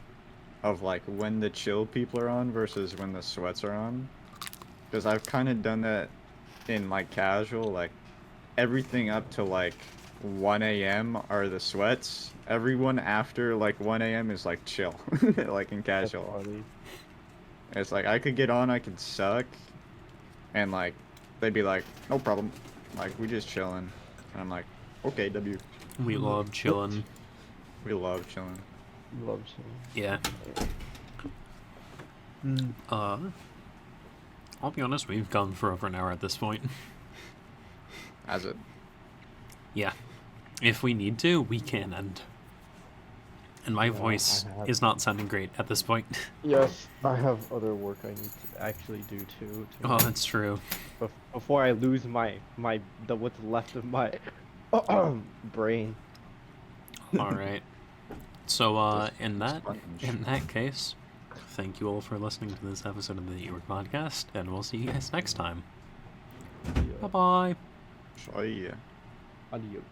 Speaker 3: of like when the chill people are on versus when the sweats are on. Because I've kind of done that in like casual, like everything up to like 1 a.m. are the sweats. Everyone after like 1 a.m. is like chill, like in
Speaker 2: That's
Speaker 3: casual.
Speaker 2: funny.
Speaker 3: It's like I could get on, I could suck, and like they'd be like, no problem, like we just chilling, and I'm like, okay, W,
Speaker 1: We love chillin'.
Speaker 3: we love chilling.
Speaker 2: Love some.
Speaker 1: Yeah. I'll be honest, we've gone for over an hour at this point.
Speaker 3: As it,
Speaker 1: Yeah. If we need to, we can end. And my voice
Speaker 2: I have-
Speaker 1: is not sounding great at this point.
Speaker 2: Yes, I have other work I need to actually do too.
Speaker 1: Oh, that's true.
Speaker 2: Before I lose what's left of my brain.
Speaker 1: Alright. So,
Speaker 3: Just
Speaker 1: in that
Speaker 3: sponge.
Speaker 1: case, thank you all for listening to this episode of the Neetwork Podcast, and we'll see you guys next time.
Speaker 2: Yeah.
Speaker 1: Bye-bye.
Speaker 3: So yeah.
Speaker 2: Adios.